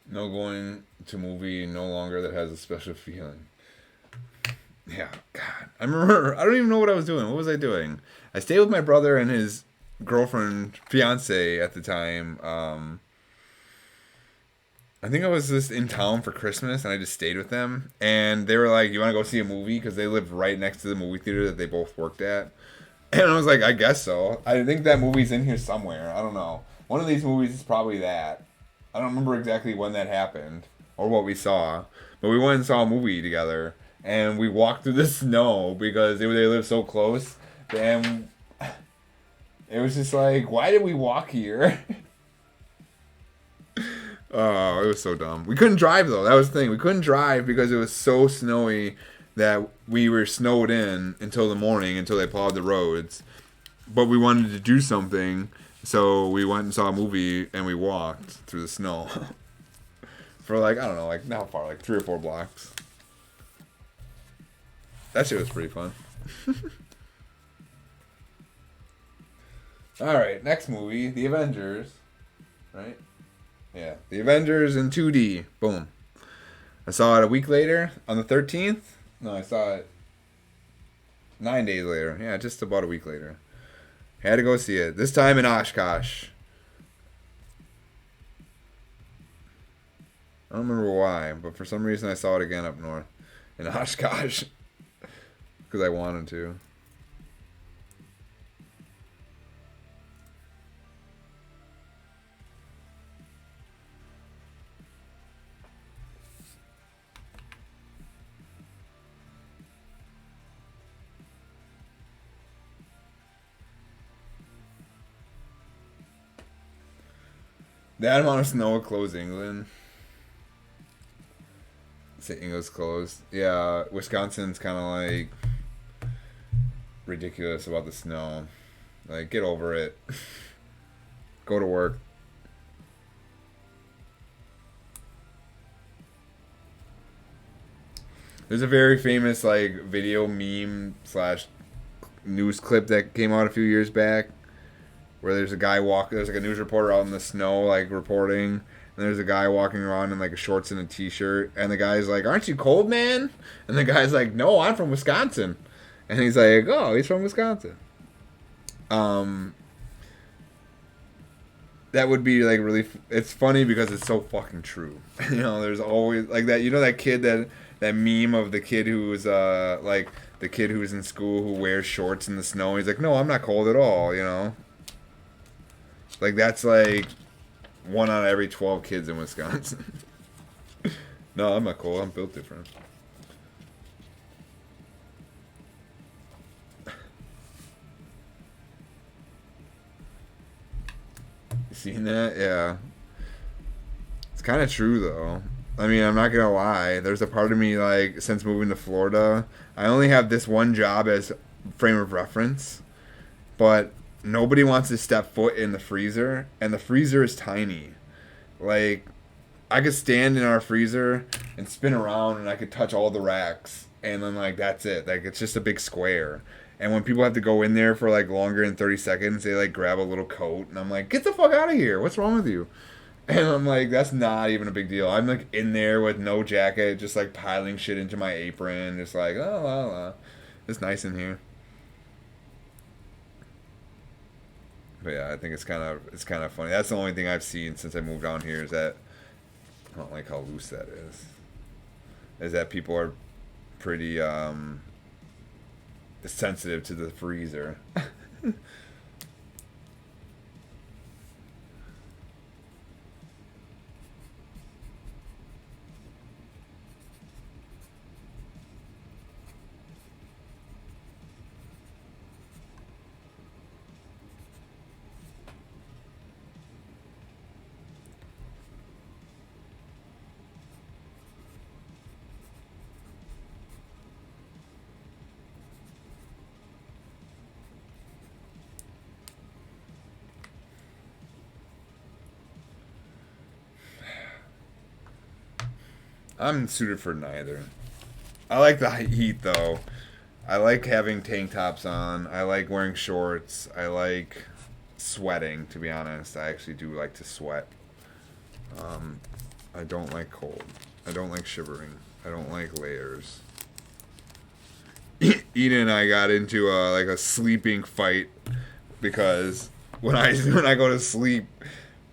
No going to movie no longer that has a special feeling. Yeah, God. I remember, I don't even know what I was doing. What was I doing? I stayed with my brother and his girlfriend, fiance at the time. I think I was just in town for Christmas and I just stayed with them. And they were like, "You want to go see a movie?" Because they lived right next to the movie theater that they both worked at. And I was like, "I guess so." I think that movie's in here somewhere. I don't know. One of these movies is probably that. I don't remember exactly when that happened or what we saw. But we went and saw a movie together. And we walked through the snow because they live so close. And it was just like, why did we walk here? Oh, it was so dumb. We couldn't drive though. That was the thing. We couldn't drive because it was so snowy that we were snowed in until the morning, until they plowed the roads. But we wanted to do something, so we went and saw a movie and we walked through the snow for like, I don't know, like not how far, like 3 or 4 blocks. That shit was pretty fun. All right, next movie, The Avengers, right? Yeah, The Avengers in 2D. Boom. I saw it a week later on the 13th. No, I saw it 9 days later. Yeah, just about a week later. Had to go see it. This time in Oshkosh. I don't remember why, but for some reason I saw it again up north in Oshkosh. Because I wanted to. That amount of snow closed England. Say England's closed. Yeah, Wisconsin's kind of like ridiculous about the snow. Like, get over it. Go to work. There's a very famous like video meme slash news clip that came out a few years back where there's a guy there's like a news reporter out in the snow like reporting, and there's a guy walking around in like a shorts and a t-shirt, and the guy's like, "Aren't you cold, man?" And the guy's like, "No, I'm from Wisconsin." And he's like, "Oh, he's from Wisconsin." That would be like really it's funny because it's so fucking true. You know, there's always like that, you know, that kid that meme of the kid who's like the kid who's in school who wears shorts in the snow. He's like, "No, I'm not cold at all," you know? Like, that's like 1 out of every 12 kids in Wisconsin. No, I'm not cold. I'm built different. You seen that? Yeah. It's kind of true, though. I mean, I'm not going to lie. There's a part of me, like, since moving to Florida, I only have this one job as frame of reference. But nobody wants to step foot in the freezer, and the freezer is tiny. Like, I could stand in our freezer and spin around, and I could touch all the racks, and then, like, that's it. Like, it's just a big square. And when people have to go in there for, like, longer than 30 seconds, they, like, grab a little coat, and I'm like, "Get the fuck out of here. What's wrong with you?" And I'm like, that's not even a big deal. I'm, like, in there with no jacket, just, like, piling shit into my apron, just like, oh, la, la. It's nice in here. But yeah, I think it's kind of funny. That's the only thing I've seen since I moved down here is that I don't like how loose that is. Is that people are pretty sensitive to the freezer. I'm suited for neither. I like the heat though. I like having tank tops on. I like wearing shorts. I like sweating, to be honest. I actually do like to sweat. I don't like cold. I don't like shivering. I don't like layers. Ina and I got into a sleeping fight because when I go to sleep,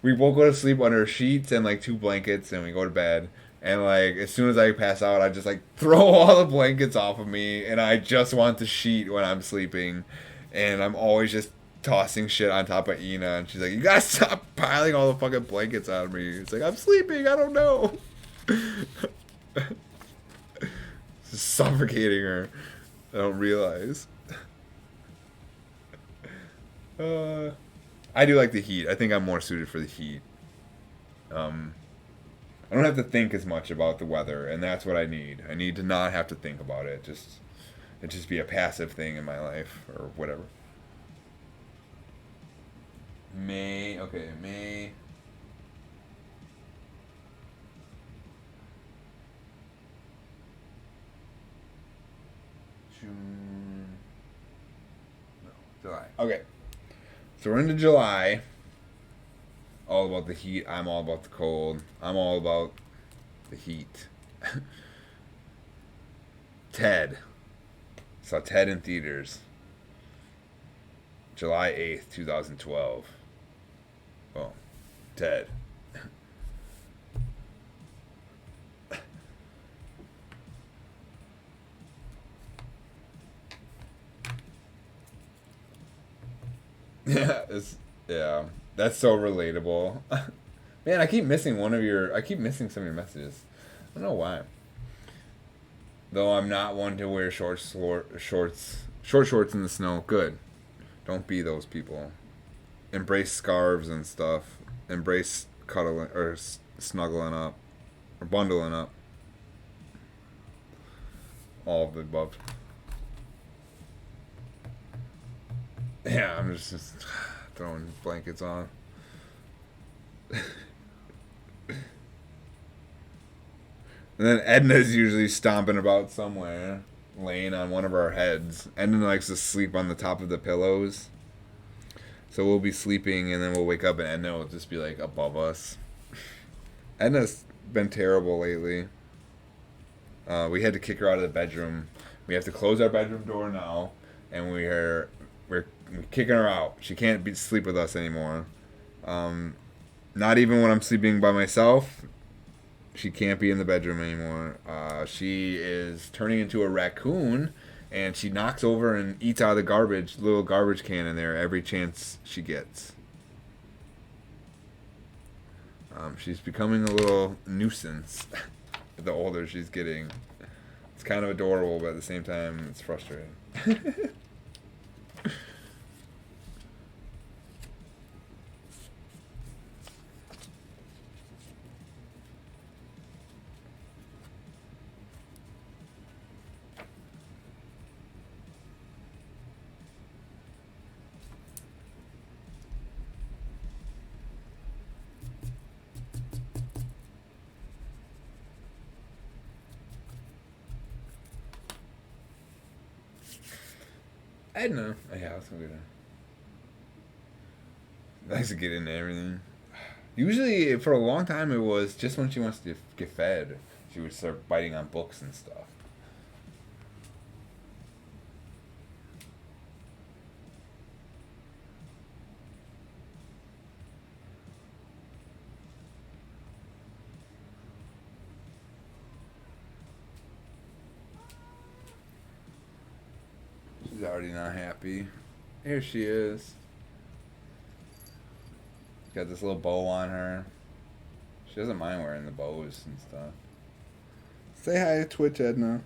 we both go to sleep under sheets and like two blankets, and we go to bed. And like as soon as I pass out, I just like throw all the blankets off of me, and I just want the sheet when I'm sleeping, and I'm always just tossing shit on top of Ina, and she's like, "You gotta stop piling all the fucking blankets on me." It's like I'm sleeping. I don't know. Just suffocating her. I don't realize. I do like the heat. I think I'm more suited for the heat. I don't have to think as much about the weather, and that's what I need. I need to not have to think about it. It just be a passive thing in my life or whatever. May. June. No, July. Okay. So we're into July. All about the heat. I'm all about the cold. I'm all about the heat. Ted. Saw Ted in theaters. July 8th, 2012. Oh, Ted. Yeah, that's so relatable. Man, I keep missing some of your messages. I don't know why. Though I'm not one to wear short shorts in the snow. Good. Don't be those people. Embrace scarves and stuff. Embrace cuddling or snuggling up or bundling up. All of the above. Yeah, I'm just throwing blankets on. And then Edna's usually stomping about somewhere, laying on one of our heads. Edna likes to sleep on the top of the pillows. So we'll be sleeping, and then we'll wake up, and Edna will just be like above us. Edna's been terrible lately. We had to kick her out of the bedroom. We have to close our bedroom door now, and we're kicking her out. She can't sleep with us anymore. Not even when I'm sleeping by myself. She can't be in the bedroom anymore. She is turning into a raccoon, and she knocks over and eats out of the little garbage can in there every chance she gets. She's becoming a little nuisance the older she's getting. It's kind of adorable, but at the same time, it's frustrating. Edna. Oh, yeah, that's gonna be nice to get into everything. Usually, for a long time, it was just when she wants to get fed, she would start biting on books and stuff. She's already not happy. Here she is. Got this little bow on her. She doesn't mind wearing the bows and stuff. Say hi to Twitch, Edna.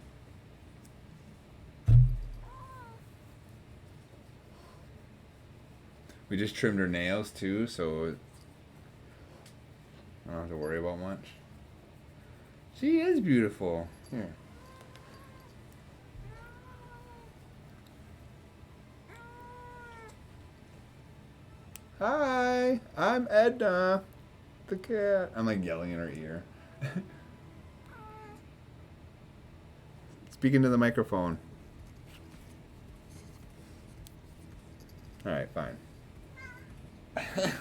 We just trimmed her nails too, so I don't have to worry about much. She is beautiful. Here. Hi, I'm Edna, the cat. I'm like yelling in her ear. Speaking to the microphone. Alright, fine. Alright,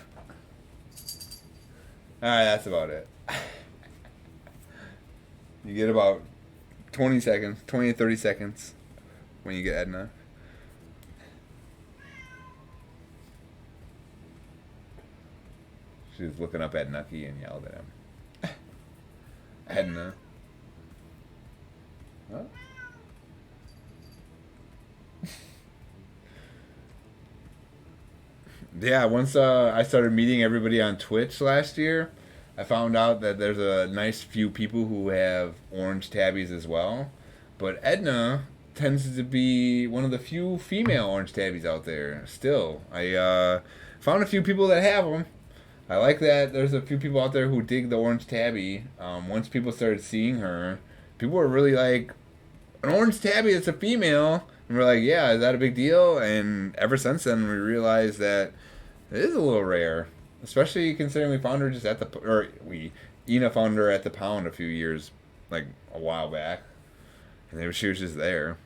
that's about it. You get about 20 to 30 seconds when you get Edna? She was looking up at Nucky and yelled at him. Edna. Huh? Yeah, once I started meeting everybody on Twitch last year, I found out that there's a nice few people who have orange tabbies as well. But Edna tends to be one of the few female orange tabbies out there. Still, I found a few people that have them. I like that there's a few people out there who dig the orange tabby. Once people started seeing her, people were really like, an orange tabby that's a female. And we're like, yeah, is that a big deal? And ever since then, we realized that it is a little rare. Especially considering we found her just at the, Ina found her at the pound a few years, like a while back. And she was just there.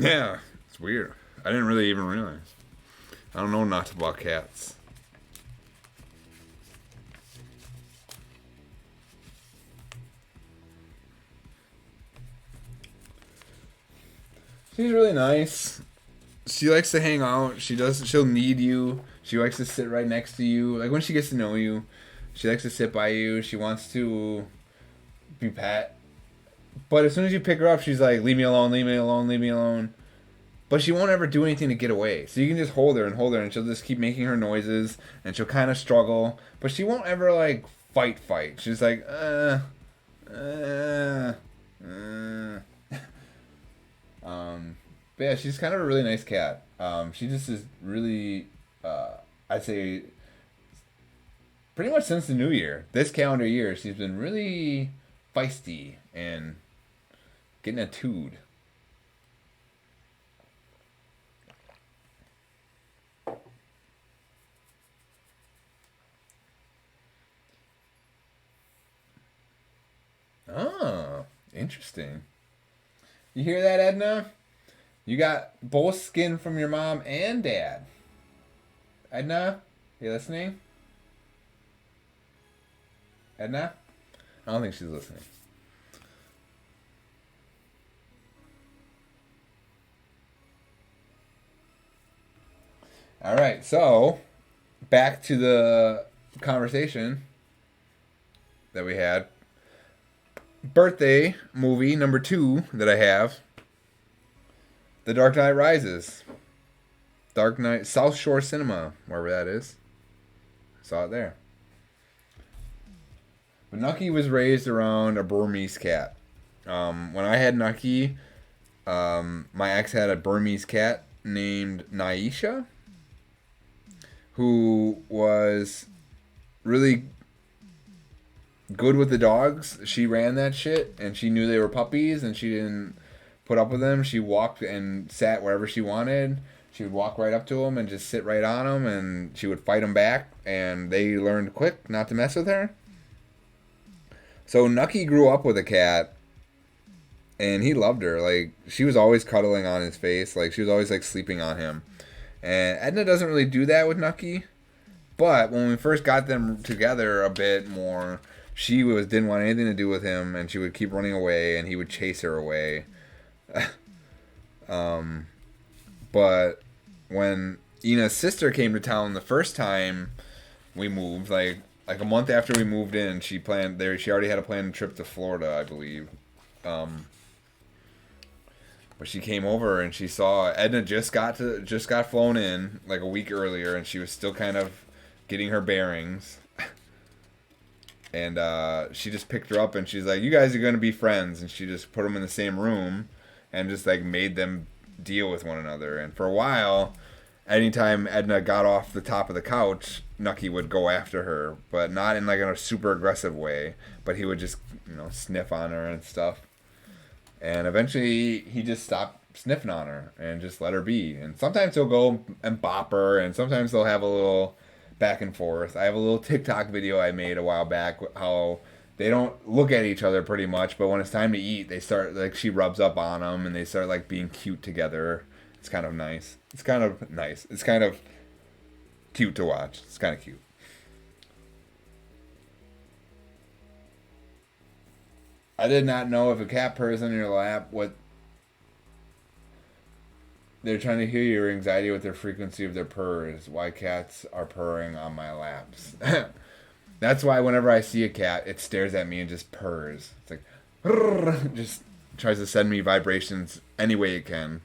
Yeah, it's weird. I didn't really even realize. I don't know not about cats. She's really nice. She likes to hang out. She'll need you. She likes to sit right next to you. Like when she gets to know you, she likes to sit by you. She wants to be pet. But as soon as you pick her up, she's like, leave me alone, leave me alone, leave me alone. But she won't ever do anything to get away. So you can just hold her, and she'll just keep making her noises, and she'll kind of struggle. But she won't ever, like, fight. She's like, But yeah, she's kind of a really nice cat. She just is really, I'd say, pretty much since the new year, this calendar year, she's been really feisty and getting attitude. Oh, interesting. You hear that, Edna? You got both skin from your mom and dad. Edna, you listening? Edna? I don't think she's listening. All right, so back to the conversation that we had. Birthday movie number 2 that I have. The Dark Knight Rises. Dark Knight, South Shore Cinema, wherever that is. Saw it there. But Nucky was raised around a Burmese cat. When I had Nucky, my ex had a Burmese cat named Naisha, who was really good with the dogs. She ran that shit, and she knew they were puppies, and she didn't put up with them. She walked and sat wherever she wanted. She would walk right up to them and just sit right on them, and she would fight them back, and they learned quick not to mess with her. So Nucky grew up with a cat, and he loved her. Like, she was always cuddling on his face. Like, she was always, like, sleeping on him. And Edna doesn't really do that with Nucky. But when we first got them together a bit more, she didn't want anything to do with him, and she would keep running away, and he would chase her away. But when Ina's sister came to town the first time we moved, like a month after we moved in, she already had a planned trip to Florida, I believe. But she came over and she saw Edna just got flown in like a week earlier, and she was still kind of getting her bearings. And she just picked her up and she's like, "You guys are gonna be friends," and she just put them in the same room. and just like made them deal with one another. And for a while, anytime Edna got off the top of the couch, Nucky would go after her, but not in like a super aggressive way. But he would just, sniff on her and stuff. And eventually, he just stopped sniffing on her and just let her be. And sometimes he'll go and bop her, and sometimes they'll have a little back and forth. I have a little TikTok video I made a while back how they don't look at each other pretty much, but when it's time to eat, they start like she rubs up on him and they start like being cute together. It's kind of nice. It's kind of nice. It's kind of cute to watch. It's kind of cute. I did not know if a cat purrs in your lap, what they're trying to hear your anxiety with their frequency of their purrs. Why cats are purring on my laps. That's why whenever I see a cat, it stares at me and just purrs. It's like, just tries to send me vibrations any way it can.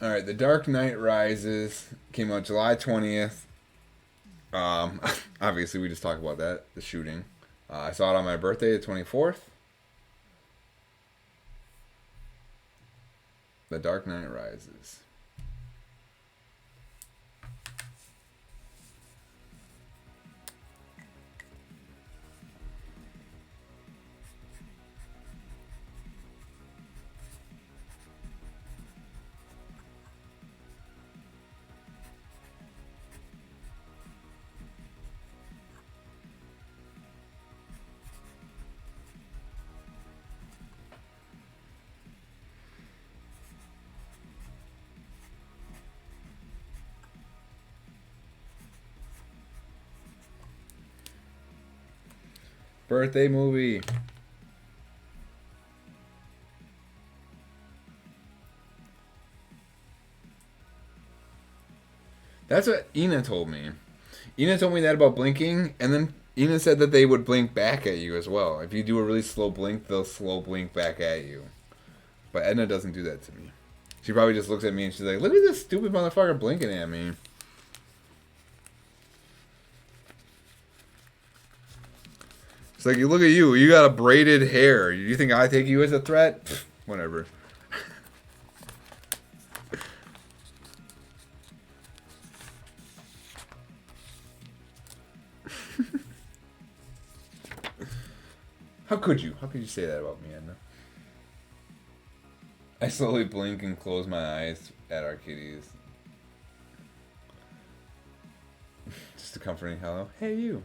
All right, The Dark Knight Rises came out July 20th. Obviously, we just talked about that, the shooting. I saw it on my birthday, the 24th. The Dark Knight Rises. Birthday movie. That's what Ina told me. Ina told me that about blinking, and then Ina said that they would blink back at you as well. If you do a really slow blink, they'll slow blink back at you. But Edna doesn't do that to me. She probably just looks at me and she's like, look at this stupid motherfucker blinking at me. It's like, you look at you. You got a braided hair. You think I take you as a threat? Pfft, whatever. How could you? How could you say that about me, Edna? I slowly blink and close my eyes at our kitties. Just a comforting hello. Hey, you.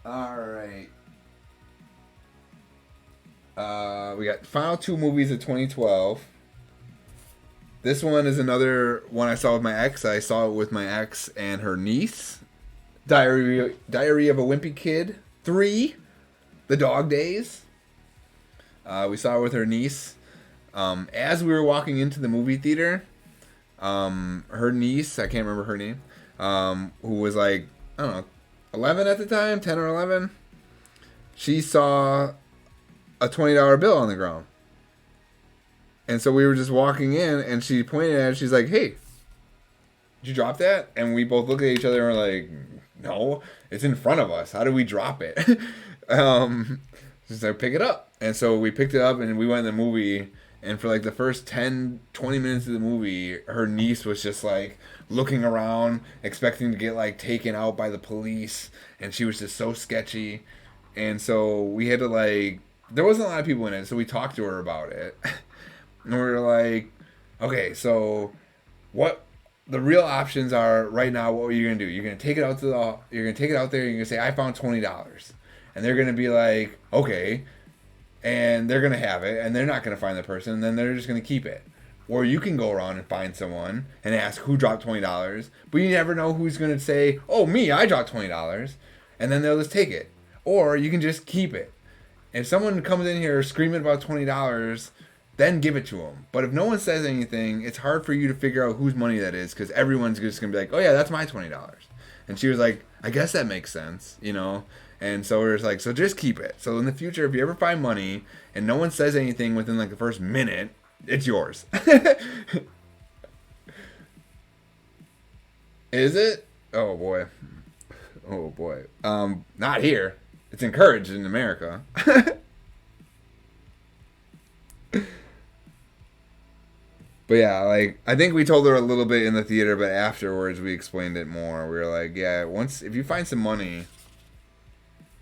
Alright. We got final two movies of 2012. This one is another one I saw with my ex. I saw it with my ex and her niece. Diary of a Wimpy Kid 3. The Dog Days. We saw it with her niece. As we were walking into the movie theater, her niece, I can't remember her name, who was like, I don't know, 11 at the time, 10 or 11, she saw a $20 bill on the ground. And so we were just walking in, and she pointed at it, she's like, hey, did you drop that? And we both looked at each other and were like, no, it's in front of us. How do we drop it? She's like, pick it up. And so we picked it up, and we went in the movie, and for like the first 10, 20 minutes of the movie, her niece was just like looking around, expecting to get like taken out by the police, and she was just so sketchy. And so we had to like, there wasn't a lot of people in it, so we talked to her about it. And we were like, okay, so what the real options are right now, what are you gonna do? You're gonna take it out you're gonna take it out there, you're gonna say, I found $20. And they're gonna be like, okay, and they're gonna have it, and they're not gonna find the person, and then they're just gonna keep it. Or you can go around and find someone and ask who dropped $20, but you never know who's gonna say, oh, me, I dropped $20, and then they'll just take it. Or you can just keep it. If someone comes in here screaming about $20, then give it to them. But if no one says anything, it's hard for you to figure out whose money that is, because everyone's just going to be like, oh yeah, that's my $20. And she was like, I guess that makes sense, you know? And so we're just like, so just keep it. So in the future, if you ever find money and no one says anything within like the first minute, it's yours. Is it? Oh boy. Oh boy. Not here. It's encouraged in America. But yeah, like, I think we told her a little bit in the theater, but afterwards we explained it more. We were like, yeah, if you find some money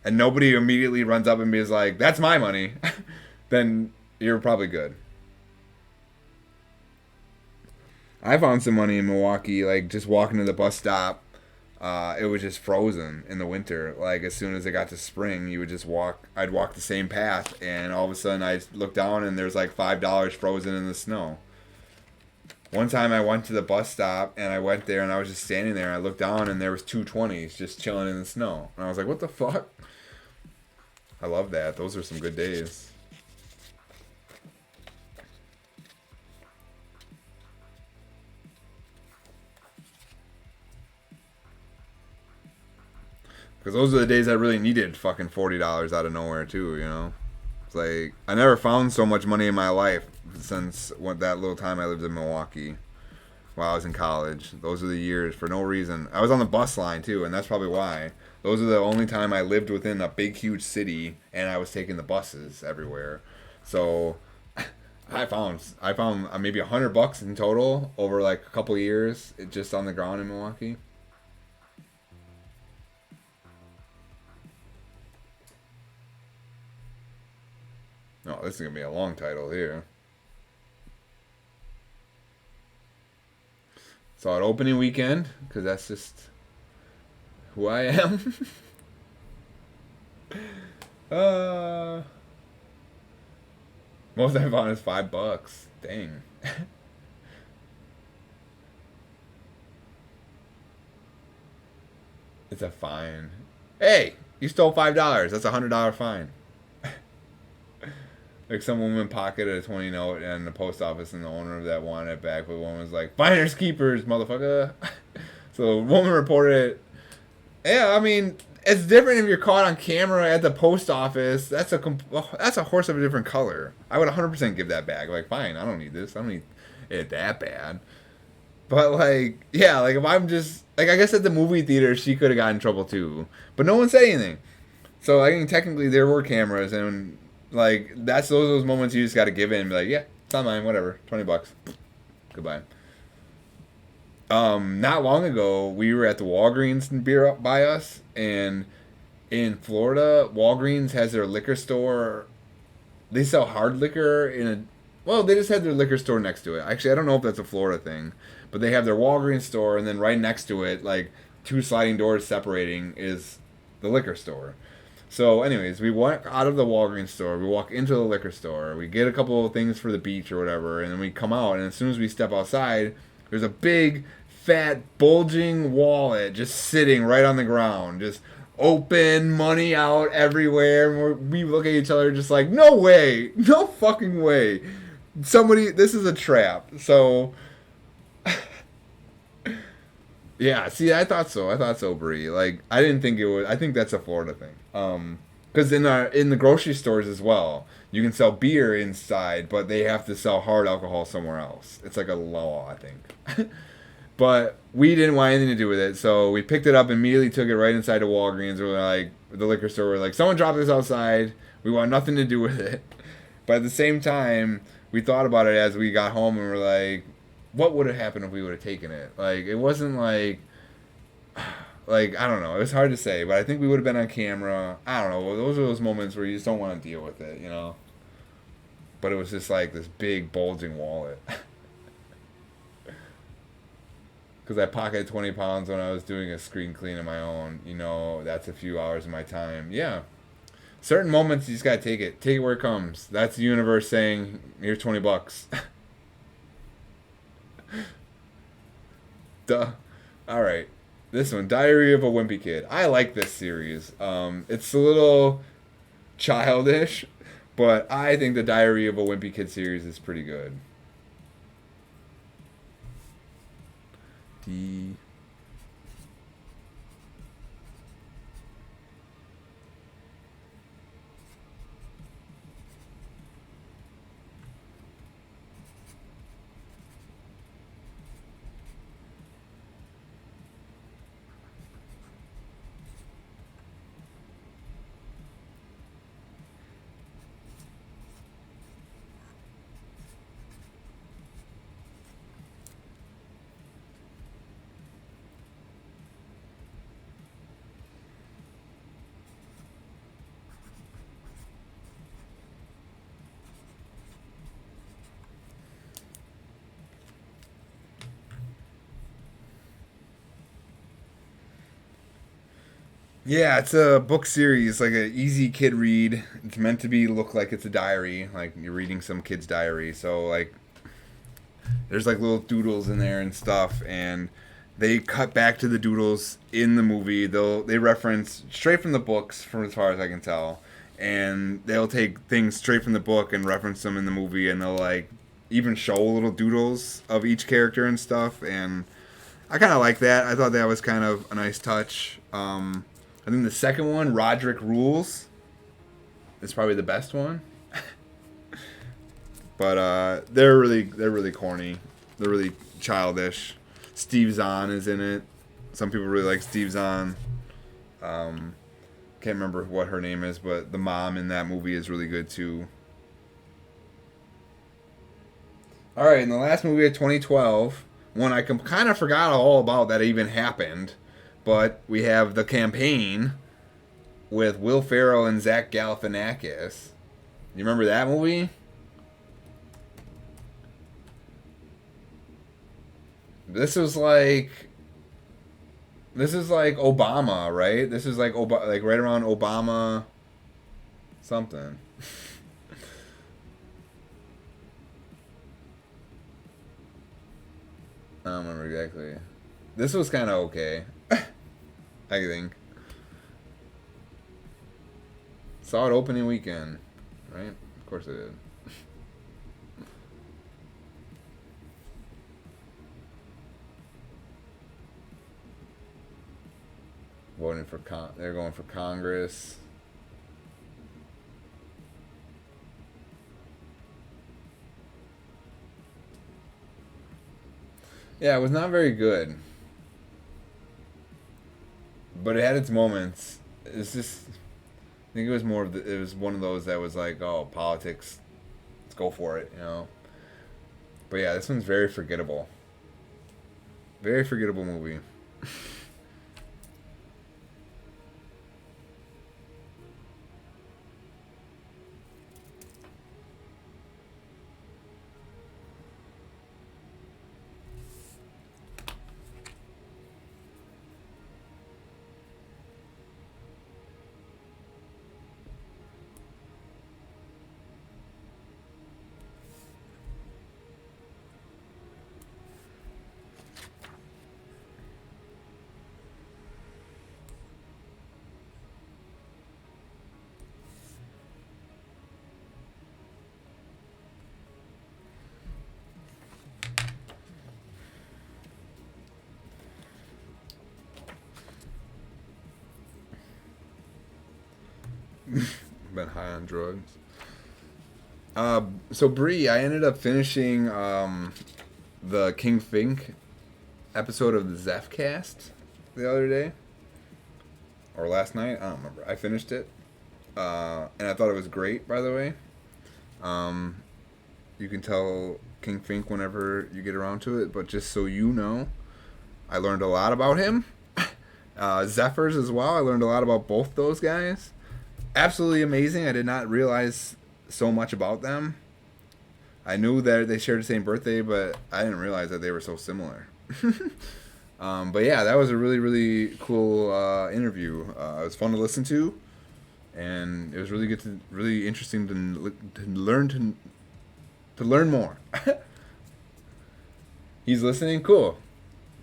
and nobody immediately runs up and is like, that's my money, then you're probably good. I found some money in Milwaukee, like, just walking to the bus stop. It was just frozen in the winter. Like, as soon as it got to spring, I'd walk the same path, and all of a sudden I looked down and there's like $5 frozen in the snow. One time I went to the bus stop and I went there and I was just standing there and I looked down and there was 220s just chilling in the snow. And I was like, what the fuck? I love that. Those are some good days. Because those are the days I really needed fucking $40 out of nowhere too, you know? It's like, I never found so much money in my life since that little time I lived in Milwaukee while I was in college. Those are the years for no reason. I was on the bus line too, and that's probably why. Those are the only time I lived within a big, huge city, and I was taking the buses everywhere. So I found maybe $100 in total over like a couple years just on the ground in Milwaukee. Oh, this is gonna be a long title here. Saw it opening weekend, because that's just who I am. Most I found is $5. Dang. It's a fine. Hey, you stole $5. That's a $100 fine. Like, some woman pocketed a 20 note in the post office, and the owner of that wanted it back. But the woman was like, "Finders keepers, motherfucker." So the woman reported it. Yeah, I mean, it's different if you're caught on camera at the post office. That's a horse of a different color. I would 100% give that back. Like, fine, I don't need this. I don't need it that bad. But like, yeah, like if I'm just like, I guess at the movie theater she could have gotten in trouble too, but no one said anything. So I think technically there were cameras, and like, that's those moments you just got to give in and be like, yeah, it's not mine, whatever, $20, goodbye. Not long ago, we were at the Walgreens beer by us, and in Florida, Walgreens has their liquor store. They sell hard liquor they just had their liquor store next to it. Actually, I don't know if that's a Florida thing, but they have their Walgreens store, and then right next to it, like 2 sliding doors separating, is the liquor store. So anyways, we walk out of the Walgreens store, we walk into the liquor store, we get a couple of things for the beach or whatever, and then we come out, and as soon as we step outside, there's a big, fat, bulging wallet just sitting right on the ground, just open, money out everywhere, and we look at each other just like, no way, no fucking way. This is a trap. So yeah, see, I thought so, Bree. Like, I didn't think it was. I think that's a Florida thing. Because in the grocery stores as well, you can sell beer inside, but they have to sell hard alcohol somewhere else. It's like a law, I think. But we didn't want anything to do with it, so we picked it up, immediately took it right inside of Walgreens. We're like, the liquor store, we're like, someone dropped this outside. We want nothing to do with it. But at the same time, we thought about it as we got home, and we're like, what would have happened if we would have taken it? Like, it wasn't like, I don't know. It was hard to say, but I think we would have been on camera. I don't know. Those are those moments where you just don't want to deal with it, you know? But it was just like this big, bulging wallet. Because I pocketed 20 pounds when I was doing a screen clean of my own. You know, that's a few hours of my time. Yeah. Certain moments, you just got to take it. Take it where it comes. That's the universe saying, here's $20. Duh. Alright. This one, Diary of a Wimpy Kid. I like this series. It's a little childish, But I think the Diary of a Wimpy Kid series is pretty good. D. Yeah, it's a book series, like an easy kid read. It's meant to be look like it's a diary, like you're reading some kid's diary. So like, there's like little doodles in there and stuff, and they cut back to the doodles in the movie. They reference straight from the books, from as far as I can tell, and they'll take things straight from the book and reference them in the movie, and they'll like even show little doodles of each character and stuff. And I kind of like that. I thought that was kind of a nice touch. I think the second one, Roderick Rules, is probably the best one. But they're really corny. They're really childish. Steve Zahn is in it. Some people really like Steve Zahn. Can't remember what her name is, but the mom in that movie is really good too. All right, in the last movie of 2012, one I kind of forgot all about that even happened. But we have The Campaign with Will Ferrell and Zach Galifianakis. You remember that movie? This is like Obama, right? This is like like right around Obama something. I don't remember exactly. This was kind of okay. I think. Saw it opening weekend, right? Of course I did. Voting for they're going for Congress. Yeah, it was not very good. But it had its moments. It's just, I think it was more of it was one of those that was like, oh, politics, let's go for it, you know. But yeah, this one's very forgettable. Very forgettable movie. Been high on drugs. So Bree, I ended up finishing the King Fink episode of the Zephcast the other day, or last night. I don't remember. I finished it, and I thought it was great. By the way, you can tell King Fink whenever you get around to it. But just so you know, I learned a lot about him. Zephyrs as well. I learned a lot about both those guys. Absolutely amazing. I did not realize so much about them. I knew that they shared the same birthday, but I didn't realize that they were so similar. But yeah, that was a really, really cool interview. It was fun to listen to, and it was really good really interesting to learn more. He's listening? Cool.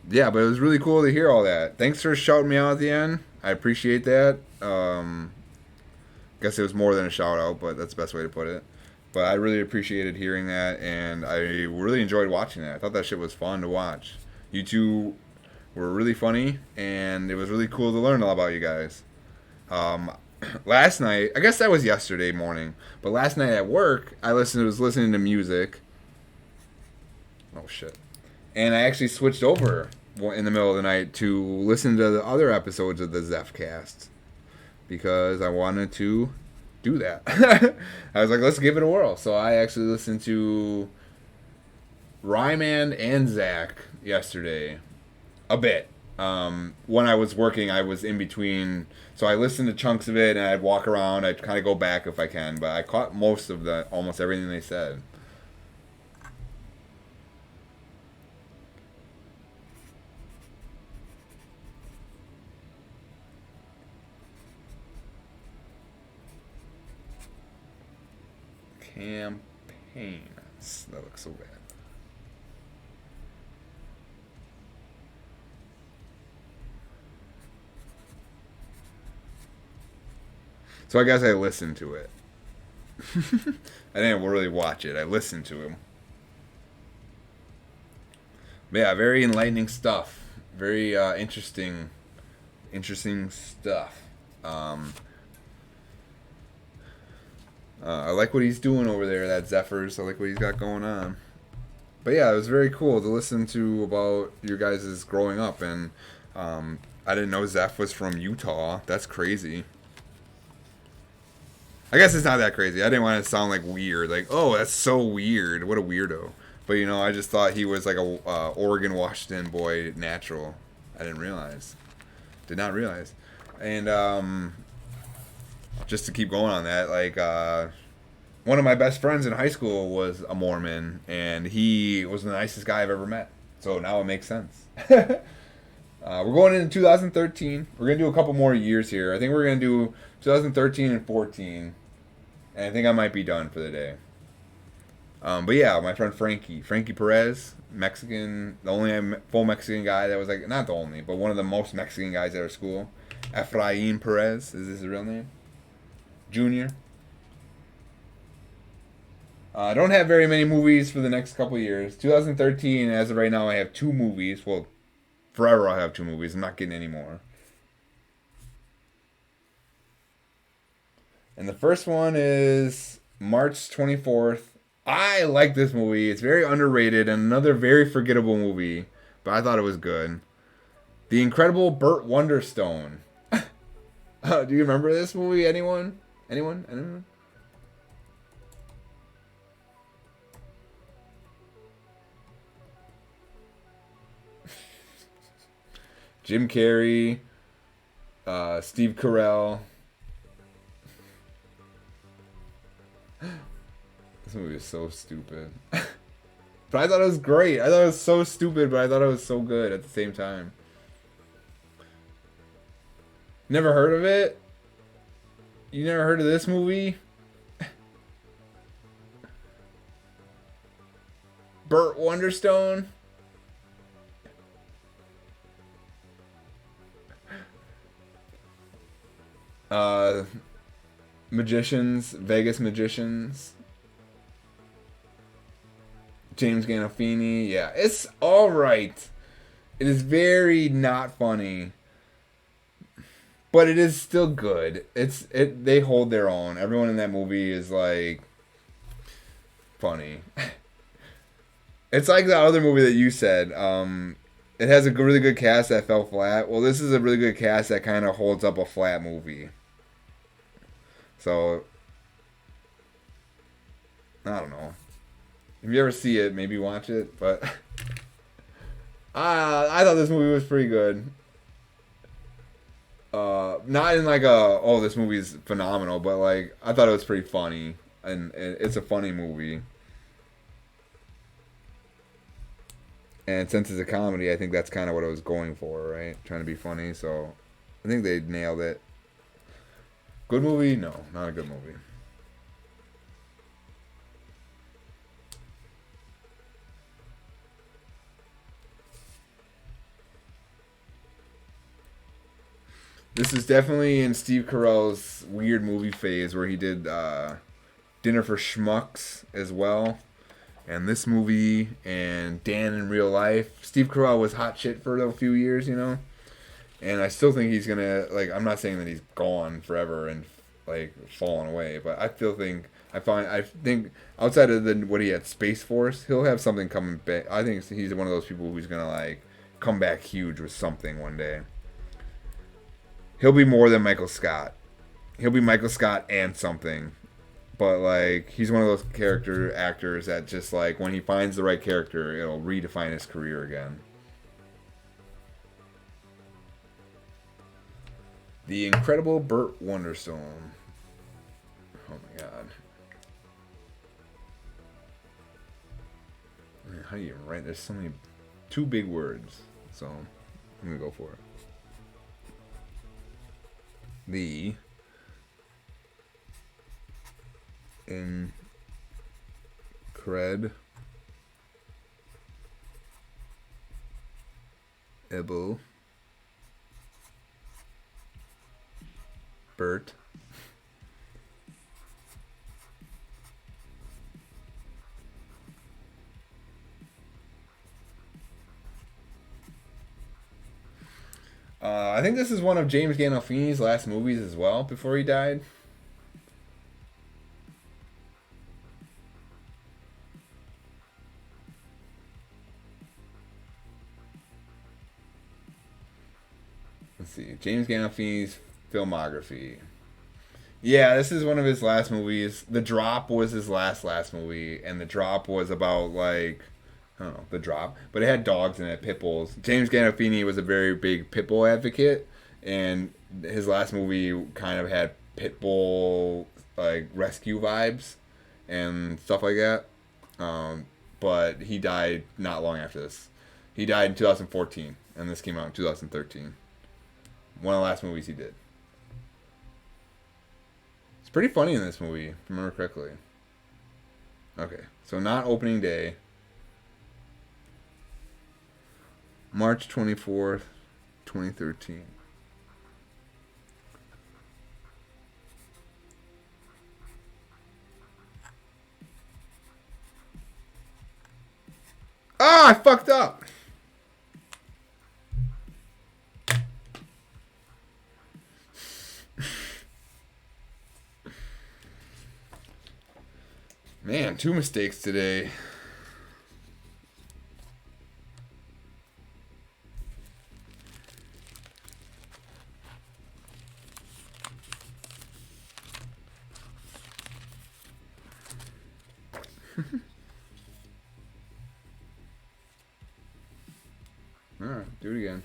Yeah, but it was really cool to hear all that. Thanks for shouting me out at the end. I appreciate that. guess it was more than a shout out, but that's the best way to put it. But I really appreciated hearing that, and I really enjoyed watching that. I thought that shit was fun to watch. You two were really funny, and it was really cool to learn a lot about you guys. Um, Last night, I guess that was yesterday morning, but last night at work, was listening to music. Oh shit! And I actually switched over in the middle of the night to listen to the other episodes of the Zephcast because I wanted to do that. I was like, let's give it a whirl. So I actually listened to Ryman and Zach yesterday a bit. When I was working, I was in between, so I listened to chunks of it, and I'd walk around. I'd kind of go back if I can, but I caught almost everything they said. Campaigns. That looks so bad. So I guess I listened to it. I didn't really watch it. I listened to him. But yeah, very enlightening stuff. Very interesting stuff. I like what he's doing over there, that Zephyrs. I like what he's got going on. But yeah, it was very cool to listen to about your guys' growing up. And I didn't know Zeph was from Utah. That's crazy. I guess it's not that crazy. I didn't want it to sound like weird. Like, oh, that's so weird. What a weirdo. But, you know, I just thought he was like a Oregon, Washington boy natural. I didn't realize. Did not realize. And just to keep going on that, like, one of my best friends in high school was a Mormon, and he was the nicest guy I've ever met. So now it makes sense. We're going into 2013. We're going to do a couple more years here. I think we're going to do 2013 and 14. And I think I might be done for the day. But yeah, my friend Frankie Perez, Mexican, the only full Mexican guy that was like, not the only, but one of the most Mexican guys at our school. Efrain Perez, is his real name? Junior. I don't have very many movies for the next couple years. 2013, as of right now, I have 2 movies. Well, forever I'll have 2 movies. I'm not getting any more. And the first one is March 24th. I like this movie. It's very underrated and another very forgettable movie, but I thought it was good. The Incredible Burt Wonderstone. Do you remember this movie? Anyone? Anyone? Jim Carrey, Steve Carell. This movie is so stupid. But I thought it was great. I thought it was so stupid, but I thought it was so good at the same time. Never heard of it? You never heard of this movie? Burt Wonderstone? Magicians, Vegas Magicians. James Gandolfini, yeah, it's all right. It is very not funny, but it is still good. They hold their own. Everyone in that movie is like funny. It's like the other movie that you said. It has a really good cast that fell flat. Well, this is a really good cast that kind of holds up a flat movie. So I don't know. If you ever see it, maybe watch it. But I thought this movie was pretty good. Not in like this movie's phenomenal, but like I thought it was pretty funny, and it's a funny movie. And since it's a comedy, I think that's kind of what I was going for, right? Trying to be funny, so I think they nailed it. Good movie? No, not a good movie. This is definitely in Steve Carell's weird movie phase where he did Dinner for Schmucks as well. And this movie and Dan in Real Life. Steve Carell was hot shit for a few years, you know? And I still think he's gonna, like, I'm not saying that he's gone forever and like fallen away, but I think outside of what he had Space Force, he'll have something coming back. I think he's one of those people who's gonna like come back huge with something one day. He'll be more than Michael Scott. He'll be Michael Scott and something. But like he's one of those character actors that just like when he finds the right character, it'll redefine his career again. The Incredible Burt Wonderstone. Oh my god. Man, how do you even write? There's so many, two big words. So I'm gonna go for it. The Incredible Burt I think this is one of James Gandolfini's last movies as well before he died. Let's see. James Gandolfini's filmography. Yeah, this is one of his last movies. The Drop was his last movie, and The Drop was about like I don't know, The Drop, but it had dogs in it, pit bulls. James Gandolfini was a very big pit bull advocate, and his last movie kind of had pit bull like rescue vibes and stuff like that. But he died not long after this. He died in 2014, and this came out in 2013. One of the last movies he did. It's pretty funny in this movie, if I remember correctly. Okay, so not opening day. March 24th, 2013. Ah, I fucked up. Man, 2 mistakes today. Alright, do it again.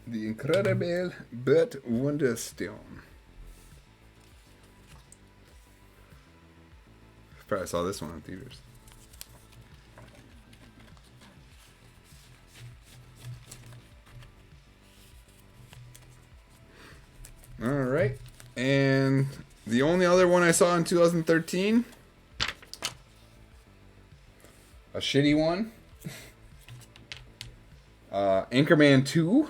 The Incredible Burt Wonderstone. Probably saw this one in theaters. All right. And the only other one I saw in 2013, a shitty one, Anchorman 2.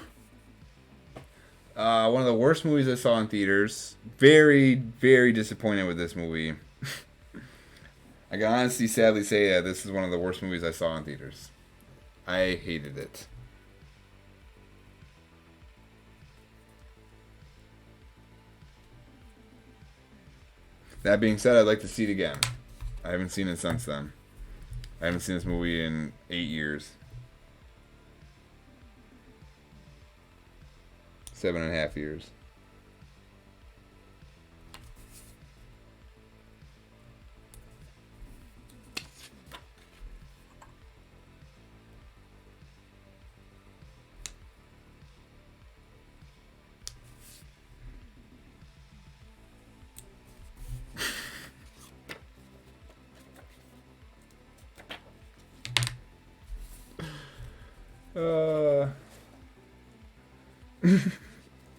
One of the worst movies I saw in theaters. Very, very disappointed with this movie. I can honestly, sadly say that this is one of the worst movies I saw in theaters. I hated it. That being said, I'd like to see it again. I haven't seen it since then. I haven't seen this movie in 8 years. 7.5 years.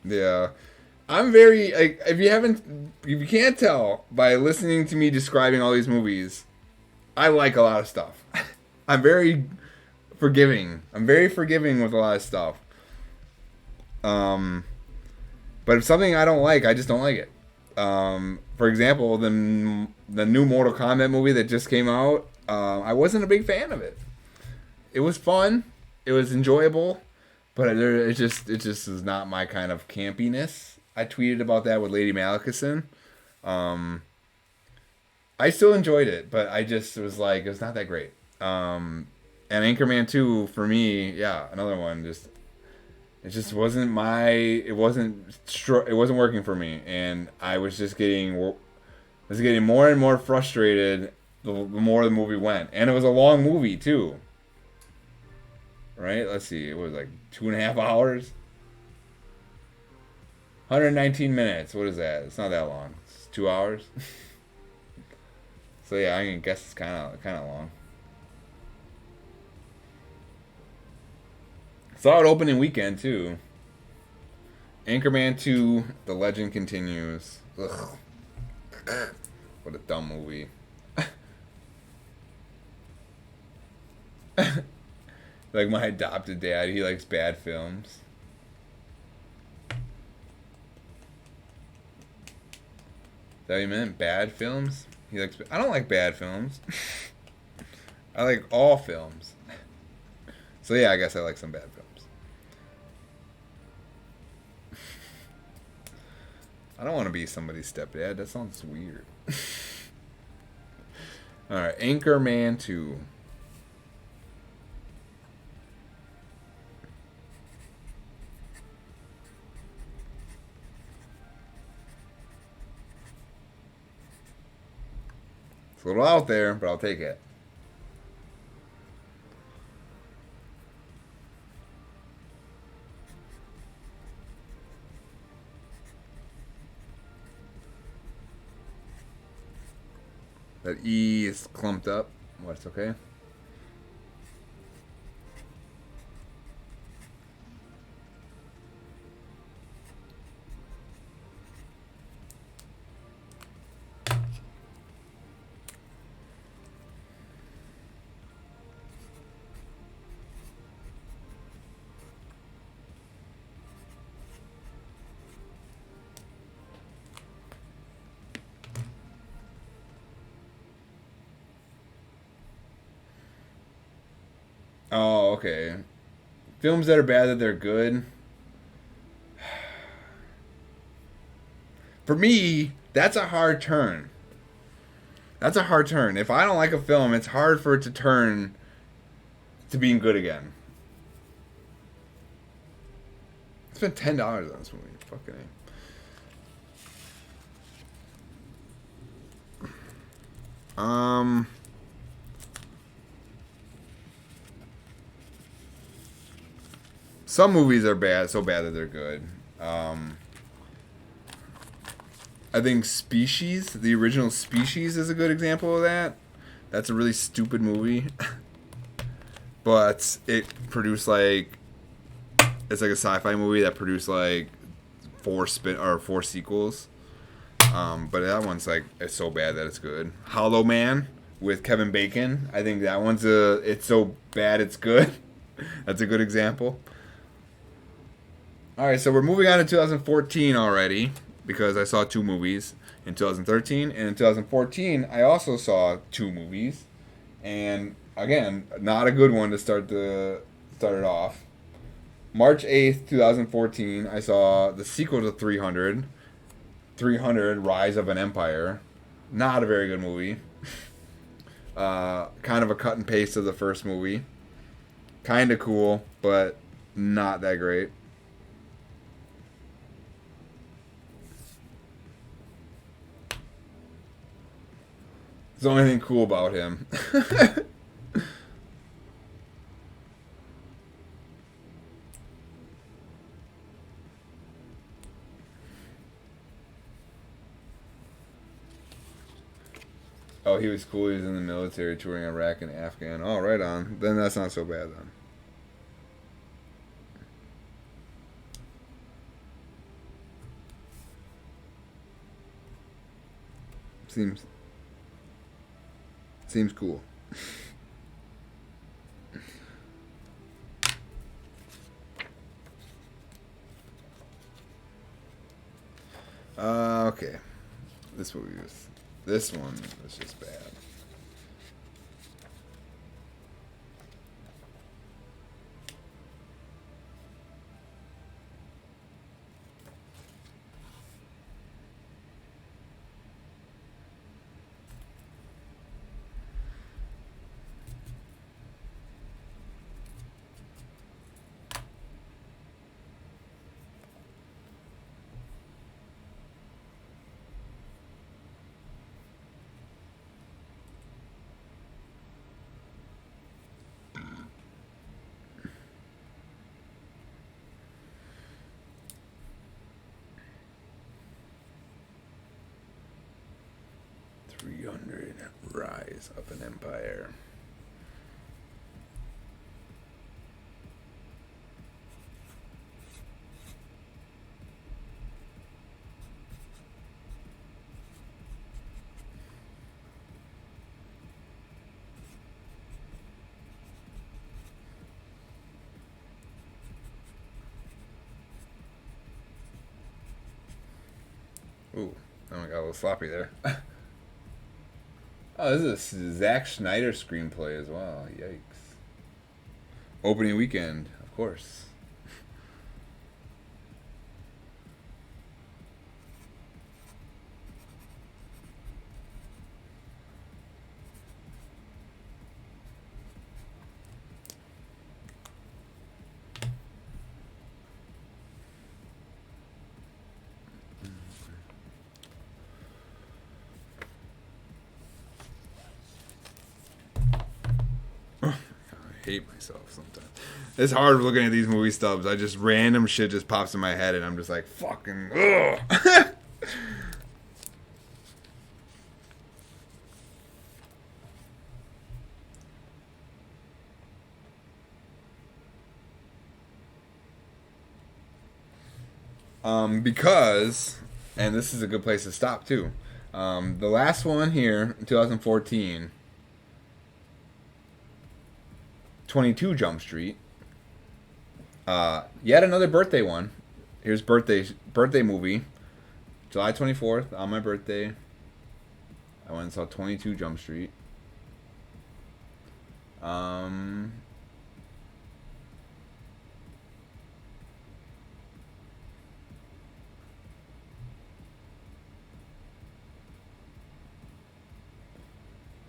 Yeah. I'm very, like, if you can't tell by listening to me describing all these movies, I like a lot of stuff. I'm very forgiving. I'm very forgiving with a lot of stuff. But if something I don't like, I just don't like it. For example, the new Mortal Kombat movie that just came out, I wasn't a big fan of it. It was fun. It was enjoyable. But it just is not my kind of campiness. I tweeted about that with Lady Malikison. I still enjoyed it, but I just was like, it was not that great. And Anchorman 2, for me, yeah, another one. It just wasn't it wasn't working for me, and I was just getting more and more frustrated the more the movie went, and it was a long movie too. Right? Let's see. It was like 2.5 hours. 119 minutes. What is that? It's not that long. It's 2 hours. So yeah, I can guess it's kind of long. Saw it opening weekend too. Anchorman 2: The Legend Continues. Ugh. What a dumb movie. Like my adopted dad, he likes bad films. Is that what you meant? Bad films? He likes. I don't like bad films. I like all films. So yeah, I guess I like some bad films. I don't want to be somebody's stepdad. That sounds weird. All right, Anchorman 2. It's a little out there, but I'll take it. That E is clumped up. What's okay? Oh, okay. Films that are bad that they're good. For me, that's a hard turn. That's a hard turn. If I don't like a film, it's hard for it to turn to being good again. I spent $10 on this movie. Fucking A. some movies are bad, so bad that they're good. Um, I think Species, the original Species, is a good example of that. That's a really stupid movie, but it produced like it's like a sci-fi movie that produced like four sequels. But that one's like it's so bad that it's good. Hollow Man with Kevin Bacon. I think that one's it's so bad it's good. That's a good example. All right, so we're moving on to 2014 already because I saw two movies in 2013 and in 2014 I also saw two movies, and again, not a good one to start it off. March 8th, 2014, I saw the sequel to 300, 300 Rise of an Empire. Not a very good movie. Kind of a cut and paste of the first movie. Kind of cool, but not that great. There's the only thing cool about him. Oh, he was cool. He was in the military touring Iraq and Afghan. Oh, right on. Then that's not so bad then. Seems cool. Okay. This one was just bad. Rise of an Empire. Ooh, I got a little sloppy there. Oh, this is a Zack Snyder screenplay as well. Yikes. Opening weekend, of course. Hate myself sometimes. It's hard looking at these movie stubs. I just random shit just pops in my head and I'm just like fucking ugh. Because, and this is a good place to stop too. The last one here in 2014, 22 Jump Street. Yet another birthday one. Here's birthday movie. July 24th, on my birthday. I went and saw 22 Jump Street.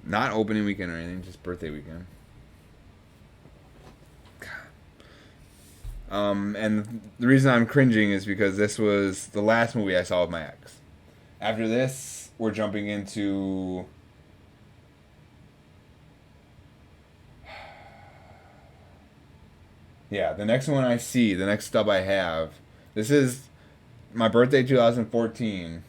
Not opening weekend or anything, just birthday weekend. And the reason I'm cringing is because this was the last movie I saw with my ex. After this, we're jumping into Yeah, the next one I see, the next stub I have, this is my birthday 2014.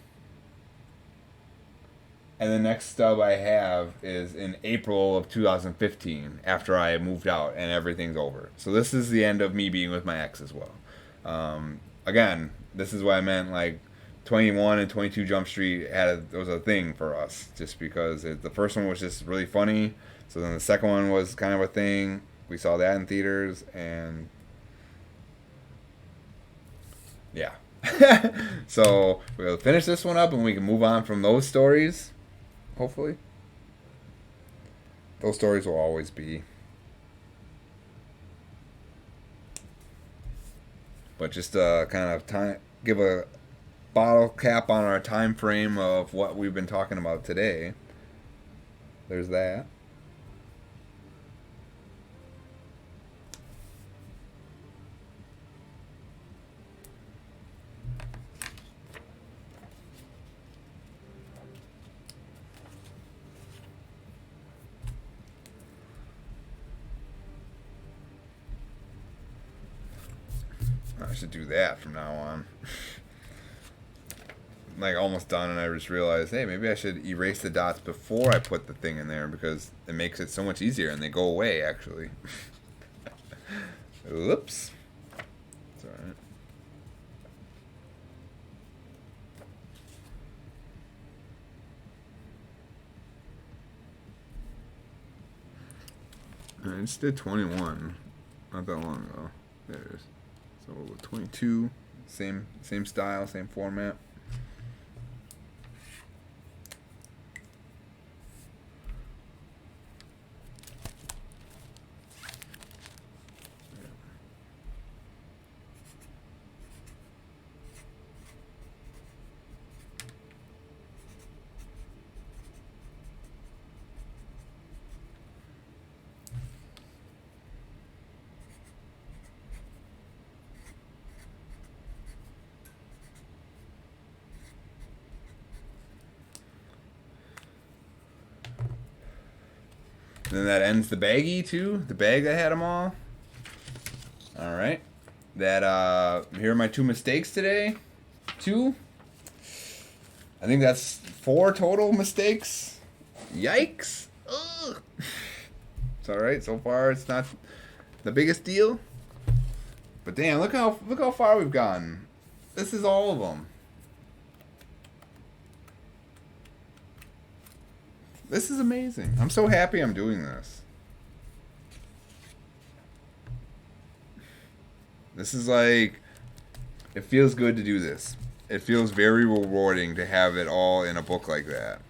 And the next stub I have is in April of 2015 after I moved out and everything's over. So this is the end of me being with my ex as well. Again, this is what I meant, like 21 and 22 Jump Street was a thing for us just because the first one was just really funny. So then the second one was kind of a thing. We saw that in theaters and yeah. So we'll finish this one up and we can move on from those stories. Hopefully. Those stories will always be. But just kind of give a bottle cap on our time frame of what we've been talking about today. There's that. I should do that from now on. Like almost done, and I just realized, hey, maybe I should erase the dots before I put the thing in there because it makes it so much easier and they go away actually. Oops. It's alright. I just did 21 not that long ago. There it is. So 22, same style, same format. And then that ends the baggie too. The bag that had them all. All right. That here are my 2 mistakes today. 2. I think that's 4 total mistakes. Yikes. Ugh. It's all right so far. It's not the biggest deal. But damn, look how far we've gotten. This is all of them. This is amazing. I'm so happy I'm doing this. This is like, it feels good to do this. It feels very rewarding to have it all in a book like that.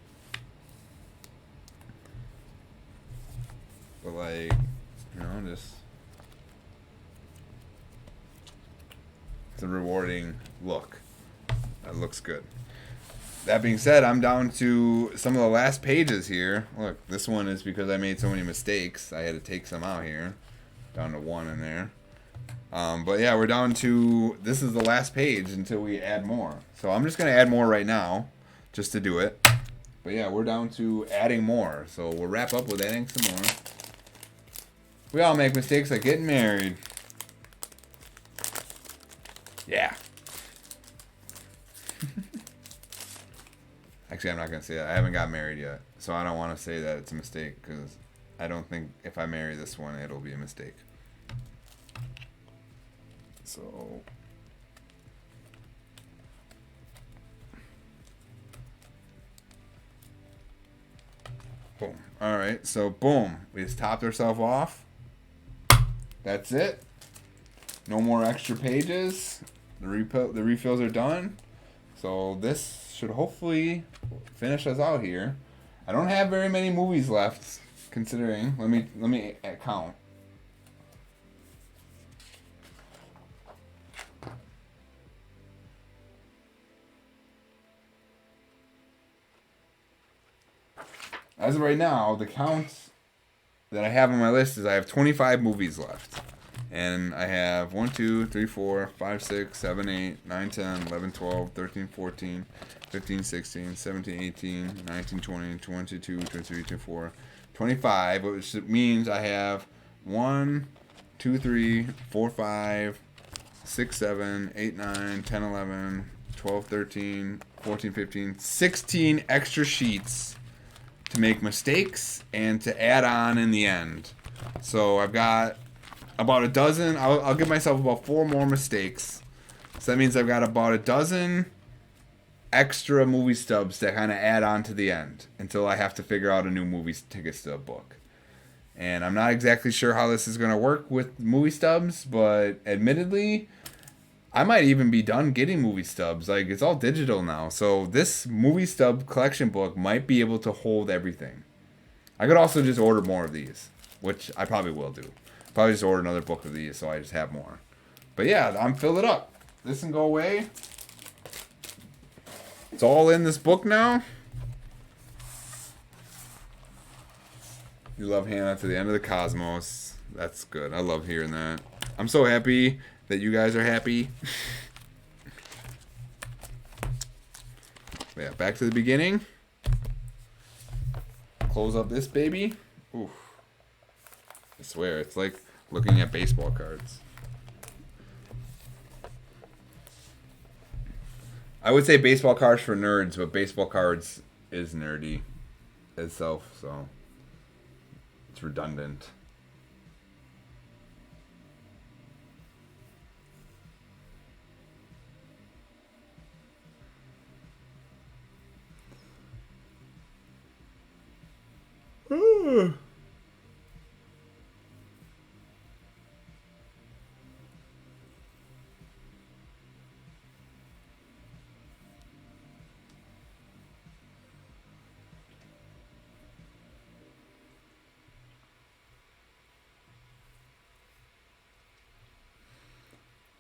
But like, just, it's a rewarding look. That looks good. That being said, I'm down to some of the last pages here. Look, this one is because I made so many mistakes. I had to take some out here. Down to 1 in there. But yeah, we're down to, this is the last page until we add more. So I'm just going to add more right now, just to do it. But yeah, we're down to adding more. So we'll wrap up with adding some more. We all make mistakes like getting married. Yeah. Actually, I'm not going to say that. I haven't got married yet. So I don't want to say that it's a mistake because I don't think if I marry this one, it'll be a mistake. So boom. All right. So boom. We just topped ourselves off. That's it. No more extra pages. The refills are done. So this should hopefully finish us out here. I don't have very many movies left, considering. Let me count. As of right now, the counts that I have on my list is I have 25 movies left. And I have 1, 2, 3, 4, 5, 6, 7, 8, 9, 10, 11, 12, 13, 14, 15, 16, 17, 18, 19, 20, 22, 23, 24, 25, which means I have 1, 2, 3, 4, 5, 6, 7, 8, 9, 10, 11, 12, 13, 14, 15, 16 extra sheets to make mistakes and to add on in the end. So I've got about a dozen. I'll give myself about 4 more mistakes. So that means I've got about a dozen extra movie stubs that kind of add on to the end until I have to figure out a new movie ticket stub book. And I'm not exactly sure how this is going to work with movie stubs, but admittedly, I might even be done getting movie stubs. Like, it's all digital now. So this movie stub collection book might be able to hold everything. I could also just order more of these, which I probably will do. Probably just order another book of these so I just have more. But yeah, I'm filled it up. This can go away. It's all in this book now. You love Hannah to the end of the cosmos. That's good. I love hearing that. I'm so happy that you guys are happy. Yeah, back to the beginning. Close up this baby. Oof. I swear, it's like looking at baseball cards. I would say baseball cards for nerds, but baseball cards is nerdy itself, so it's redundant.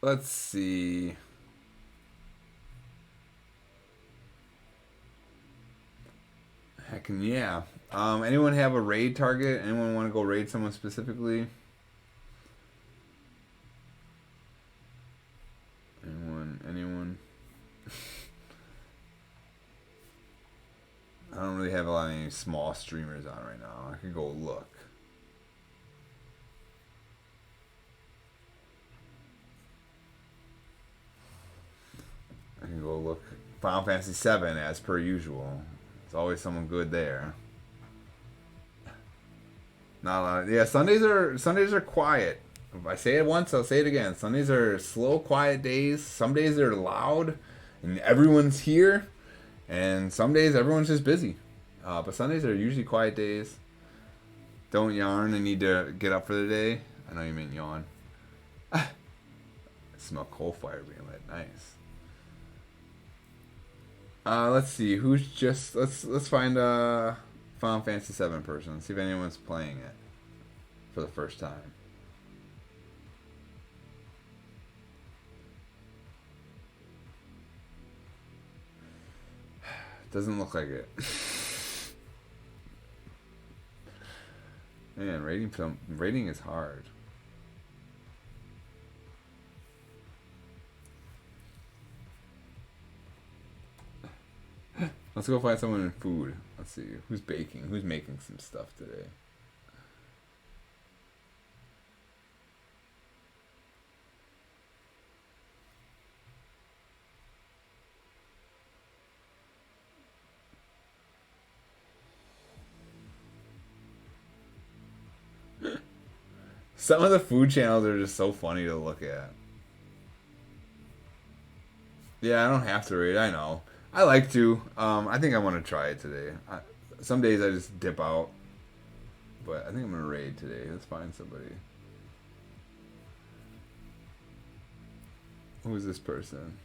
Let's see. Heck yeah. Anyone have a raid target? Anyone want to go raid someone specifically? Anyone? I don't really have a lot of any small streamers on right now. I could go look. I can go look. Final Fantasy VII as per usual. There's always someone good there. Not a lot. Yeah, Sundays are quiet. If I say it once, I'll say it again. Sundays are slow, quiet days. Some days they're loud, and everyone's here. And some days everyone's just busy. But Sundays are usually quiet days. Don't yarn and need to get up for the day. I know you meant yawn. I smell coal fire being lit. Nice. Let's see. Who's just... Let's find a Final Fantasy VII person. See if anyone's playing it for the first time. Doesn't look like it. Man, rating is hard. Let's go find someone in food. Let's see. Who's baking? Who's making some stuff today? Some of the food channels are just so funny to look at. Yeah, I don't have to read. I know. I like to. I think I want to try it today. Some days I just dip out. But I think I'm going to raid today. Let's find somebody. Who is this person?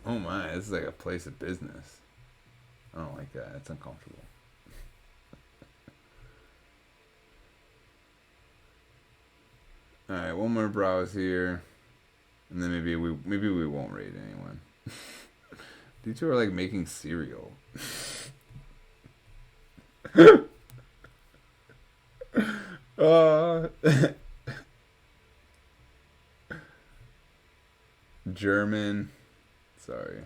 Oh my, this is like a place of business. I don't like that. It's uncomfortable. Alright, one more browse here. And then maybe we won't raid anyone. You two are like making cereal. uh, German. Sorry.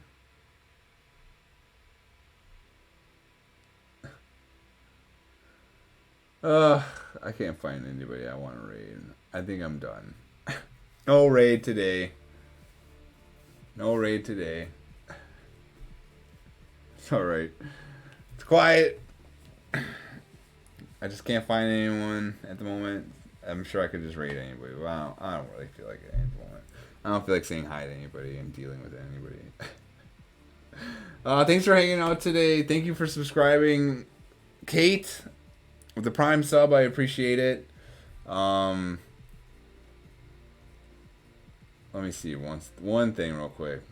I can't find anybody I want to raid. I think I'm done. No raid today. No raid today. It's alright. It's quiet. I just can't find anyone at the moment. I'm sure I could just raid anybody, but I don't really feel like it at the moment. I don't feel like saying hi to anybody and dealing with anybody. Thanks for hanging out today. Thank you for subscribing. Kate, with the Prime sub, I appreciate it. Let me see one thing real quick.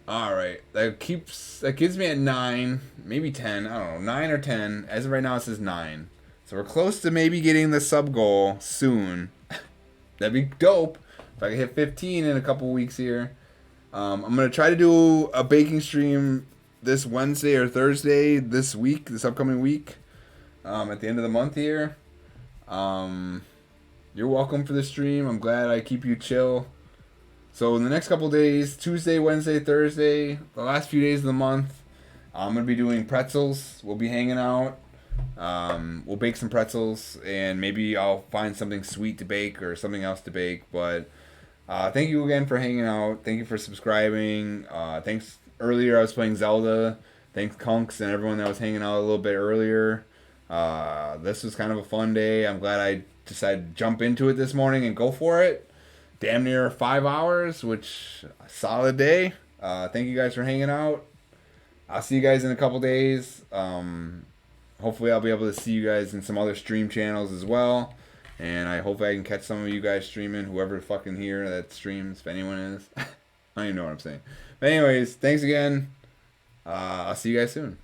All right, that gives me at 9, maybe 10. I don't know, 9 or 10. As of right now, it says 9. So we're close to maybe getting the sub goal soon. That'd be dope if I could hit 15 in a couple weeks here. I'm gonna try to do a baking stream this Wednesday or Thursday this upcoming week. At the end of the month here. You're welcome for the stream. I'm glad I keep you chill. So in the next couple days, Tuesday, Wednesday, Thursday, the last few days of the month, I'm going to be doing pretzels. We'll be hanging out. We'll bake some pretzels, and maybe I'll find something sweet to bake or something else to bake. But thank you again for hanging out. Thank you for subscribing. Thanks. Earlier I was playing Zelda. Thanks Kunks and everyone that was hanging out a little bit earlier. This was kind of a fun day. I'm glad I decided to jump into it this morning and go for it. Damn near 5 hours, which a solid day. Thank you guys for hanging out. I'll see you guys in a couple days. Hopefully I'll be able to see you guys in some other stream channels as well. And hopefully I can catch some of you guys streaming, whoever fucking here that streams, if anyone is. I don't even know what I'm saying. But anyways, thanks again. I'll see you guys soon.